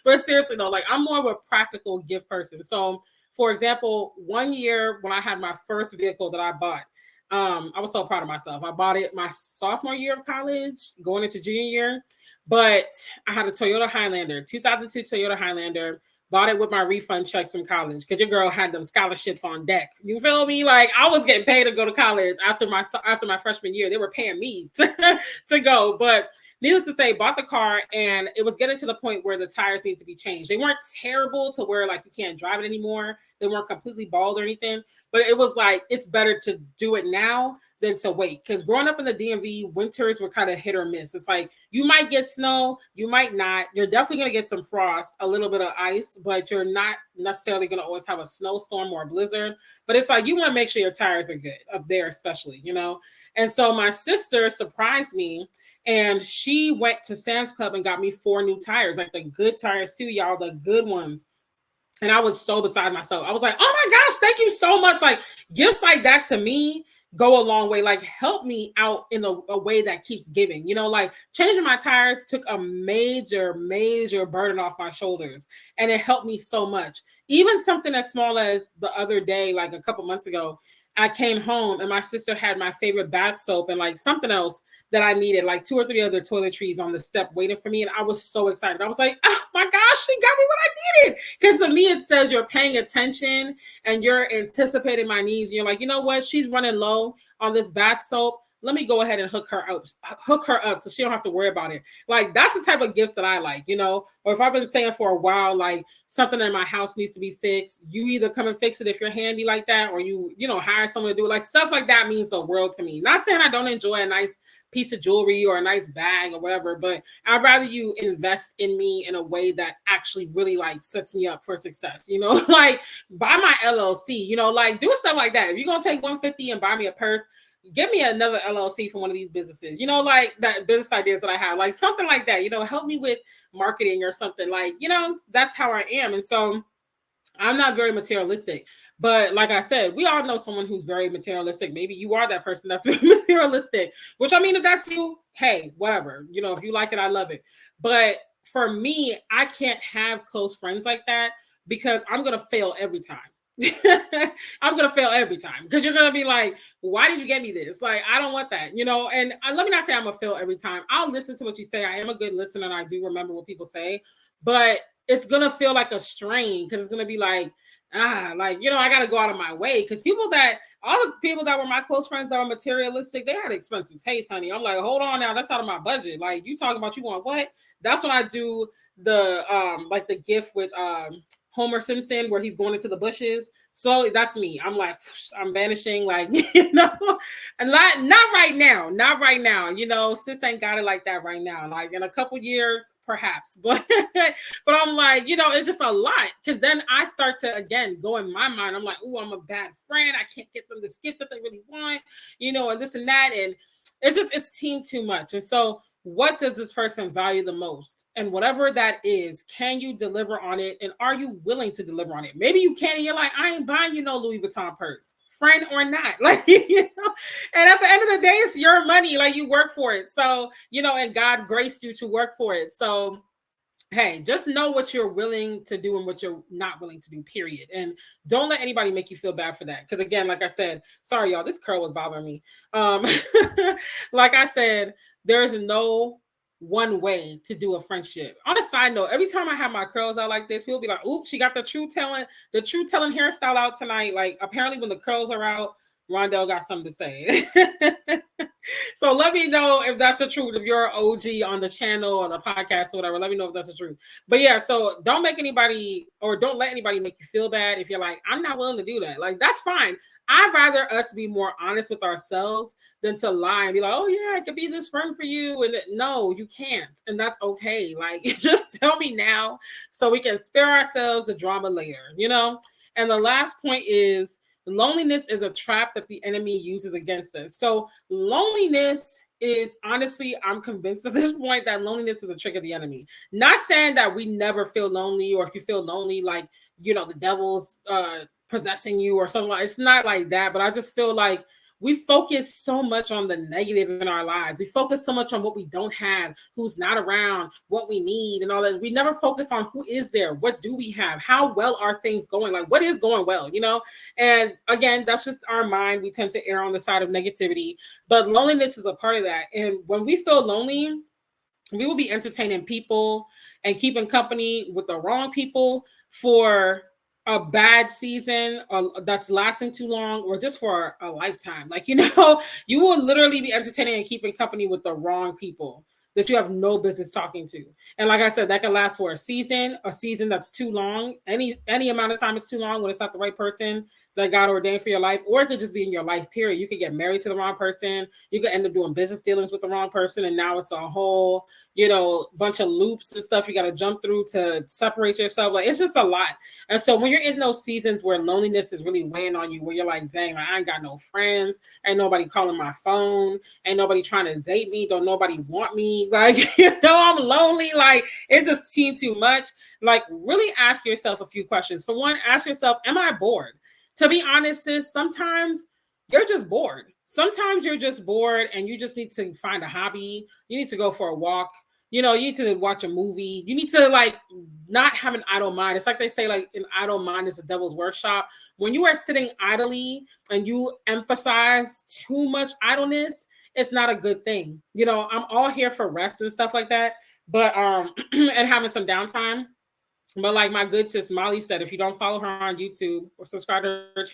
But seriously though, like I'm more of a practical gift person. So, for example, one year when I had my first vehicle that I bought. I was so proud of myself. I bought it my sophomore year of college, going into junior year. But I had a Toyota Highlander, 2002 Toyota Highlander. Bought it with my refund checks from college because your girl had them scholarships on deck. You feel me? Like I was getting paid to go to college after my freshman year. They were paying me to go. But needless to say, bought the car and it was getting to the point where the tires need to be changed. They weren't terrible to where like you can't drive it anymore. They weren't completely bald or anything, but it was like, it's better to do it now than to wait. Because growing up in the DMV, winters were kind of hit or miss. It's like, you might get snow, you might not. You're definitely going to get some frost, a little bit of ice, but you're not necessarily going to always have a snowstorm or a blizzard. But it's like, you want to make sure your tires are good up there, especially, And so my sister surprised me. And she went to Sam's Club and got me 4 new tires, like the good tires too, y'all, the good ones. And I was so beside myself. I was like, oh my gosh, thank you so much. Like gifts like that to me go a long way. Like help me out in a way that keeps giving, like changing my tires took a major, major burden off my shoulders. And it helped me so much. Even something as small as the other day, like a couple months ago, I came home and my sister had my favorite bath soap and like something else that I needed, like 2 or 3 other toiletries on the step waiting for me. And I was so excited. I was like, oh my gosh, she got me what I needed. Because to me, it says you're paying attention and you're anticipating my needs. And you're like, you know what? She's running low on this bath soap. Let me go ahead and hook her up so she don't have to worry about it. Like that's the type of gifts that I like, or if I've been saying for a while, like something in my house needs to be fixed, you either come and fix it if you're handy like that, or you hire someone to do it. Like stuff like that means the world to me. Not saying I don't enjoy a nice piece of jewelry or a nice bag or whatever, but I'd rather you invest in me in a way that actually really like sets me up for success, like buy my LLC, like do stuff like that. If you're going to take $150 and buy me a purse, give me another LLC from one of these businesses, like that business ideas that I have, like something like that, help me with marketing or something like, that's how I am. And so I'm not very materialistic, but like I said, we all know someone who's very materialistic. Maybe you are that person that's very materialistic, which I mean, if that's you, hey, whatever, if you like it, I love it. But for me, I can't have close friends like that because I'm going to fail every time. I'm gonna fail every time because you're gonna be like, why did you get me this? Like, I don't want that, and let me not say I'm gonna fail every time. I'll listen to what you say. I am a good listener and I do remember what people say, but it's gonna feel like a strain because it's gonna be like, I gotta go out of my way because all the people that were my close friends that were materialistic, they had expensive taste, honey. I'm like, hold on now, that's out of my budget. Like, you talking about you want what? That's when I do the like the gift with Homer Simpson where he's going into the bushes. So that's me. I'm like, I'm vanishing, like, and not right now, sis ain't got it like that right now. Like in a couple years, perhaps, but I'm like, it's just a lot. Cause then I start to, again, go in my mind. I'm like, oh, I'm a bad friend. I can't get them this gift that they really want, and this and that. And it's team too much. And so what does this person value the most? And whatever that is, can you deliver on it? And are you willing to deliver on it? Maybe you can, and you're like, I ain't buying you no Louis Vuitton purse, friend or not. Like, and at the end of the day, it's your money. Like, you work for it. So, and God graced you to work for it. So, hey, just know what you're willing to do and what you're not willing to do, period. And don't let anybody make you feel bad for that. Because again, like I said, sorry, y'all, this curl was bothering me. Like I said, there's no one way to do a friendship. On a side note, every time I have my curls out like this, people be like, oops, she got the true telling hairstyle out tonight. Like, apparently when the curls are out, Rondelle got something to say. So let me know if that's the truth. If you're an OG on the channel or the podcast or whatever, let me know if that's the truth. But yeah, so don't let anybody make you feel bad if you're like, I'm not willing to do that. Like, that's fine. I'd rather us be more honest with ourselves than to lie and be like, oh yeah, I could be this friend for you. And no, you can't. And that's okay. Like, just tell me now so we can spare ourselves the drama later, And the last point is, loneliness is a trap that the enemy uses against us. So loneliness is honestly, I'm convinced at this point that loneliness is a trick of the enemy. Not saying that we never feel lonely, or if you feel lonely, like, you know, the devil's possessing you or something. It's not like that, but I just feel like we focus so much on the negative in our lives. We focus so much on what we don't have, who's not around, what we need, and all that. We never focus on who is there, what do we have, how well are things going, like what is going well, you know? And again, that's just our mind. We tend to err on the side of negativity, but loneliness is a part of that. And when we feel lonely, we will be entertaining people and keeping company with the wrong people for a bad season that's lasting too long, or just for a lifetime. Like, you know, you will literally be entertaining and keeping company with the wrong people that you have no business talking to. And like I said, that can last for a season that's too long. Any amount of time is too long when it's not the right person that God ordained for your life, or it could just be in your life, period. You could get married to the wrong person. You could end up doing business dealings with the wrong person. And now it's a whole, you know, bunch of loops and stuff you got to jump through to separate yourself. Like, it's just a lot. And so when you're in those seasons where loneliness is really weighing on you, where you're like, dang, I ain't got no friends. Ain't nobody calling my phone. Ain't nobody trying to date me. Don't nobody want me. Like, you know, I'm lonely. Like, it just seemed too much. Like, really ask yourself a few questions. For one, ask yourself, am I bored? To be honest, sis, sometimes you're just bored. Sometimes you're just bored and you just need to find a hobby. You need to go for a walk. You know, you need to watch a movie. You need to, like, not have an idle mind. It's like they say, like, an idle mind is the devil's workshop. When you are sitting idly and you emphasize too much idleness, it's not a good thing. You know, I'm all here for rest and stuff like that, but and having some downtime. But like my good sis Molly said, if you don't follow her on YouTube or subscribe to her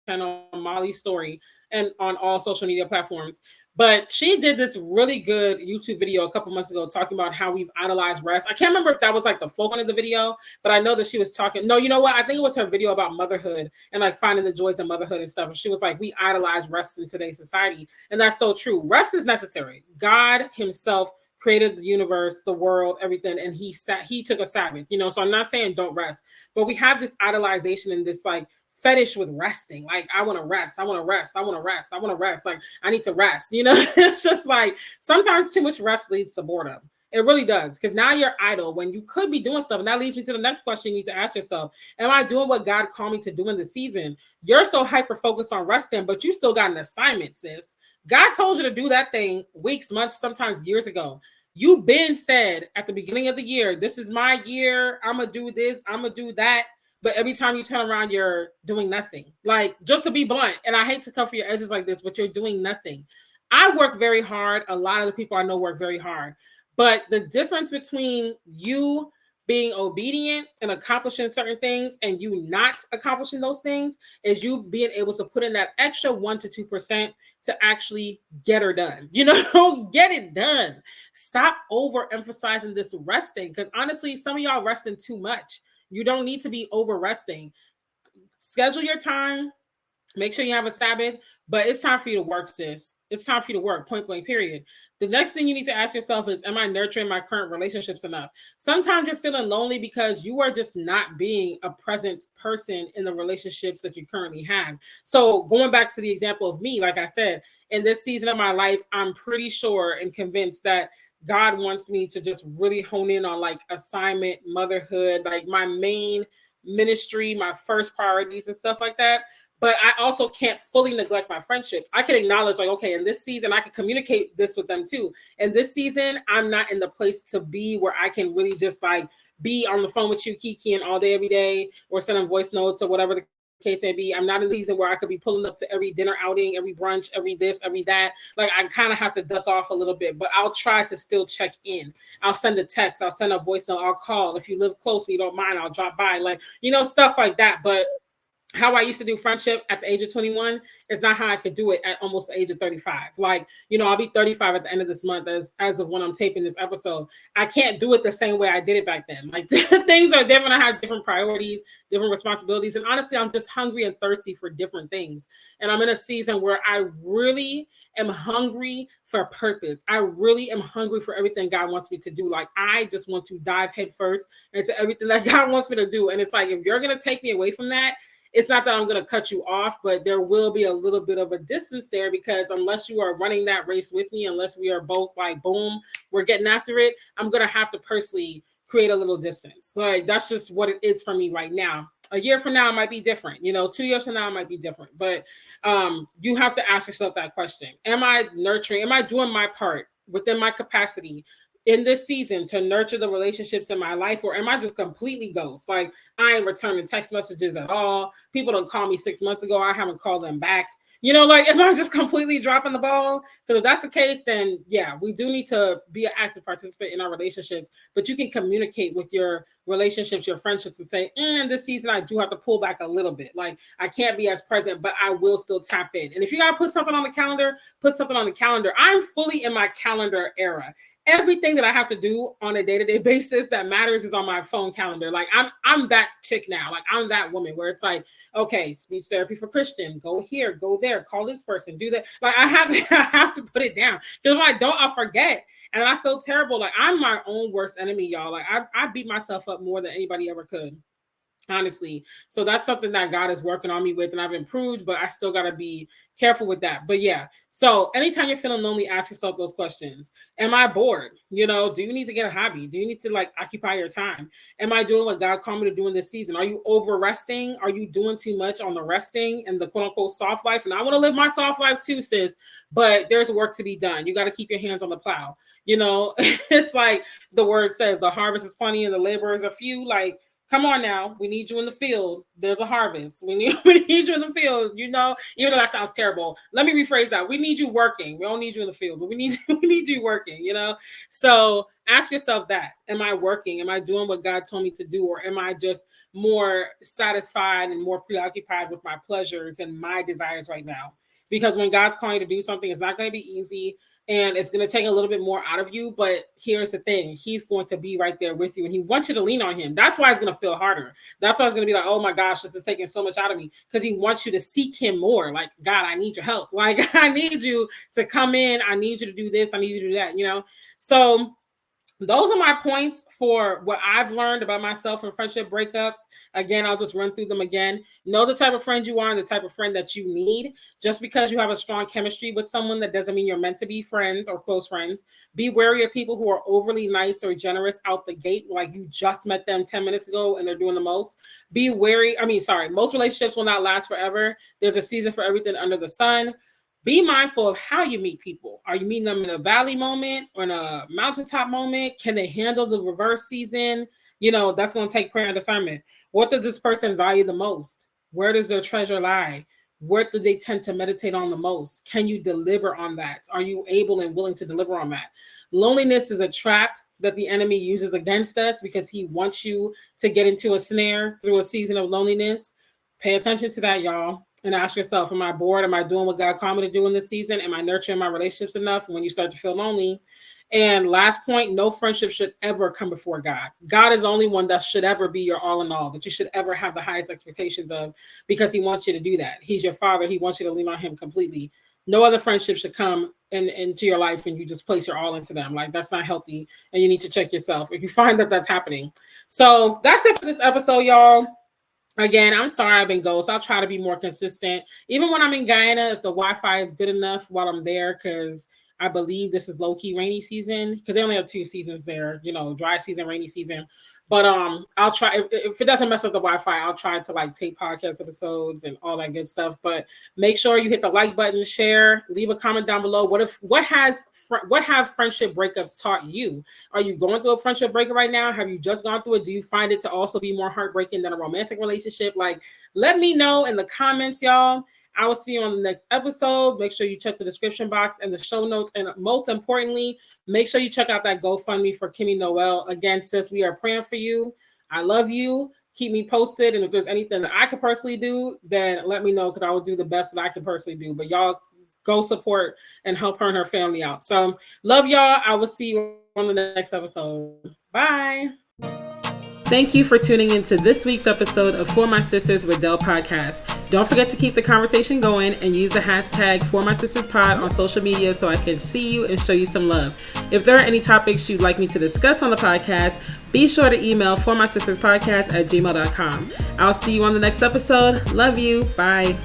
channel, Molly's Story, and on all social media platforms. But she did this really good YouTube video a couple months ago talking about how we've idolized rest. I can't remember if that was like the full one of the video, but I know that she was talking. No, you know what? I think it was her video about motherhood and like finding the joys of motherhood and stuff. And she was like, we idolize rest in today's society. And that's so true. Rest is necessary. God himself created the universe, the world, everything, and he took a Sabbath, you know. So I'm not saying don't rest, but we have this idolization and this like fetish with resting. Like, I want to rest, I want to rest, I want to rest, I want to rest. Like, I need to rest, you know. It's just like sometimes too much rest leads to boredom. It really does, because now you're idle when you could be doing stuff. And that leads me to the next question you need to ask yourself. Am I doing what God called me to do in the season? You're so hyper-focused on resting, but you still got an assignment, sis. God told you to do that thing weeks, months, sometimes years ago. You've been said at the beginning of the year, this is my year. I'm going to do this. I'm going to do that. But every time you turn around, you're doing nothing. Like, just to be blunt, and I hate to come for your edges like this, but you're doing nothing. I work very hard. A lot of the people I know work very hard. But the difference between you being obedient and accomplishing certain things and you not accomplishing those things is you being able to put in that extra 1% to 2% to actually get her done. You know, get it done. Stop overemphasizing this resting, because honestly, some of y'all resting too much. You don't need to be over resting. Schedule your time. Make sure you have a Sabbath, but it's time for you to work, sis. It's time for you to work, point blank, period. The next thing you need to ask yourself is, am I nurturing my current relationships enough? Sometimes you're feeling lonely because you are just not being a present person in the relationships that you currently have. So going back to the example of me, like I said, in this season of my life, I'm pretty sure and convinced that God wants me to just really hone in on like assignment, motherhood, like my main ministry, my first priorities and stuff like that. But I also can't fully neglect my friendships. I can acknowledge, like, okay, in this season, I can communicate this with them too. In this season, I'm not in the place to be where I can really just like be on the phone with you, kikiing all day, every day, or sending voice notes or whatever the case may be. I'm not in a season where I could be pulling up to every dinner outing, every brunch, every this, every that. Like, I kind of have to duck off a little bit, but I'll try to still check in. I'll send a text, I'll send a voice note, I'll call. If you live close and you don't mind, I'll drop by, like, you know, stuff like that. But how I used to do friendship at the age of 21 is not how I could do it at almost the age of 35. Like, you know, I'll be 35 at the end of this month as of when I'm taping this episode. I can't do it the same way I did it back then. Like, things are different. I have different priorities, different responsibilities. And honestly, I'm just hungry and thirsty for different things. And I'm in a season where I really am hungry for purpose. I really am hungry for everything God wants me to do. Like, I just want to dive headfirst into everything that God wants me to do. And it's like, if you're going to take me away from that, it's not that I'm going to cut you off, but there will be a little bit of a distance there, because unless you are running that race with me, unless we are both like, boom, we're getting after it, I'm going to have to personally create a little distance. Like, that's just what it is for me right now. A year from now, it might be different. 2 years from now, it might be different. But you have to ask yourself that question. Am I nurturing? Am I doing my part within my capacity in this season to nurture the relationships in my life, or am I just completely ghost? Like, I ain't returning text messages at all. People don't call me 6 months ago. I haven't called them back. Like, am I just completely dropping the ball? Because if that's the case, then yeah, we do need to be an active participant in our relationships. But you can communicate with your relationships, your friendships, and say, this season I do have to pull back a little bit. Like, I can't be as present, but I will still tap in. And if you got to put something on the calendar, put something on the calendar. I'm fully in my calendar era. Everything that I have to do on a day-to-day basis that matters is on my phone calendar. Like, I'm that chick now. Like, I'm that woman where it's like, okay, speech therapy for Christian, go here, go there, call this person, do that. Like, I have to put it down, because if I don't, I'll forget. And I feel terrible. Like, I'm my own worst enemy, y'all. Like, I beat myself up more than anybody ever could, honestly. So that's something that God is working on me with, and I've improved, but I still got to be careful with that. But yeah, so anytime you're feeling lonely, ask yourself those questions. Am I bored? Do you need to get a hobby? Do you need to like occupy your time? Am I doing what God called me to do in this season? Are you over resting? Are you doing too much on the resting and the quote unquote soft life? And I want to live my soft life too, sis, but there's work to be done. You got to keep your hands on the plow. It's like the word says, the harvest is plenty and the laborers are few. Like, come on now, we need you in the field. There's a harvest. We need you in the field, even though that sounds terrible. Let me rephrase that. We need you working. We don't need you in the field, but we need you working, So ask yourself that. Am I working? Am I doing what God told me to do? Or am I just more satisfied and more preoccupied with my pleasures and my desires right now? Because when God's calling you to do something, it's not going to be easy. And it's going to take a little bit more out of you. But here's the thing. He's going to be right there with you. And he wants you to lean on him. That's why it's going to feel harder. That's why it's going to be like, oh my gosh, this is taking so much out of me. Because he wants you to seek him more. Like, God, I need your help. Like, I need you to come in. I need you to do this. I need you to do that, So those are my points for what I've learned about myself in friendship breakups. Again, I'll just run through them again. Know the type of friend you are and the type of friend that you need. Just because you have a strong chemistry with someone, that doesn't mean you're meant to be friends or close friends. Be wary of people who are overly nice or generous out the gate, like you just met them 10 minutes ago and they're doing the most. Be wary. Most relationships will not last forever. There's a season for everything under the sun. Be mindful of how you meet people. Are you meeting them in a valley moment or in a mountaintop moment? Can they handle the reverse season? That's going to take prayer and discernment. What does this person value the most? Where does their treasure lie? What do they tend to meditate on the most? Can you deliver on that? Are you able and willing to deliver on that? Loneliness is a trap that the enemy uses against us because he wants you to get into a snare through a season of loneliness. Pay attention to that, y'all. And ask yourself, am I bored? Am I doing what God called me to do in this season? Am I nurturing my relationships enough when you start to feel lonely? And last point, no friendship should ever come before God. God is the only one that should ever be your all in all, that you should ever have the highest expectations of, because he wants you to do that. He's your father. He wants you to lean on him completely. No other friendship should come into your life and you just place your all into them. Like, that's not healthy. And you need to check yourself if you find that that's happening. So that's it for this episode, y'all. Again, I'm sorry I've been ghost. I'll try to be more consistent. Even when I'm in Guyana, if the Wi-Fi is good enough while I'm there, because I believe this is low-key rainy season, because they only have 2 seasons there, dry season, rainy season. But I'll try, if it doesn't mess up the Wi-Fi, I'll try to like tape podcast episodes and all that good stuff. But make sure you hit the like button, share, leave a comment down below. What have friendship breakups taught you? Are you going through a friendship breakup right now? Have you just gone through it? Do you find it to also be more heartbreaking than a romantic relationship? Like, let me know in the comments, y'all. I will see you on the next episode. Make sure you check the description box and the show notes. And most importantly, make sure you check out that GoFundMe for KIMMIE Noel. Again, sis, we are praying for you. I love you. Keep me posted. And if there's anything that I could personally do, then let me know, because I will do the best that I can personally do. But y'all go support and help her and her family out. So love y'all. I will see you on the next episode. Bye. Thank you for tuning into this week's episode of For My Sisters with Delle podcast. Don't forget to keep the conversation going and use the hashtag #ForMySistersPod on social media so I can see you and show you some love. If there are any topics you'd like me to discuss on the podcast, be sure to email formysisterspodcast@gmail.com. I'll see you on the next episode. Love you. Bye.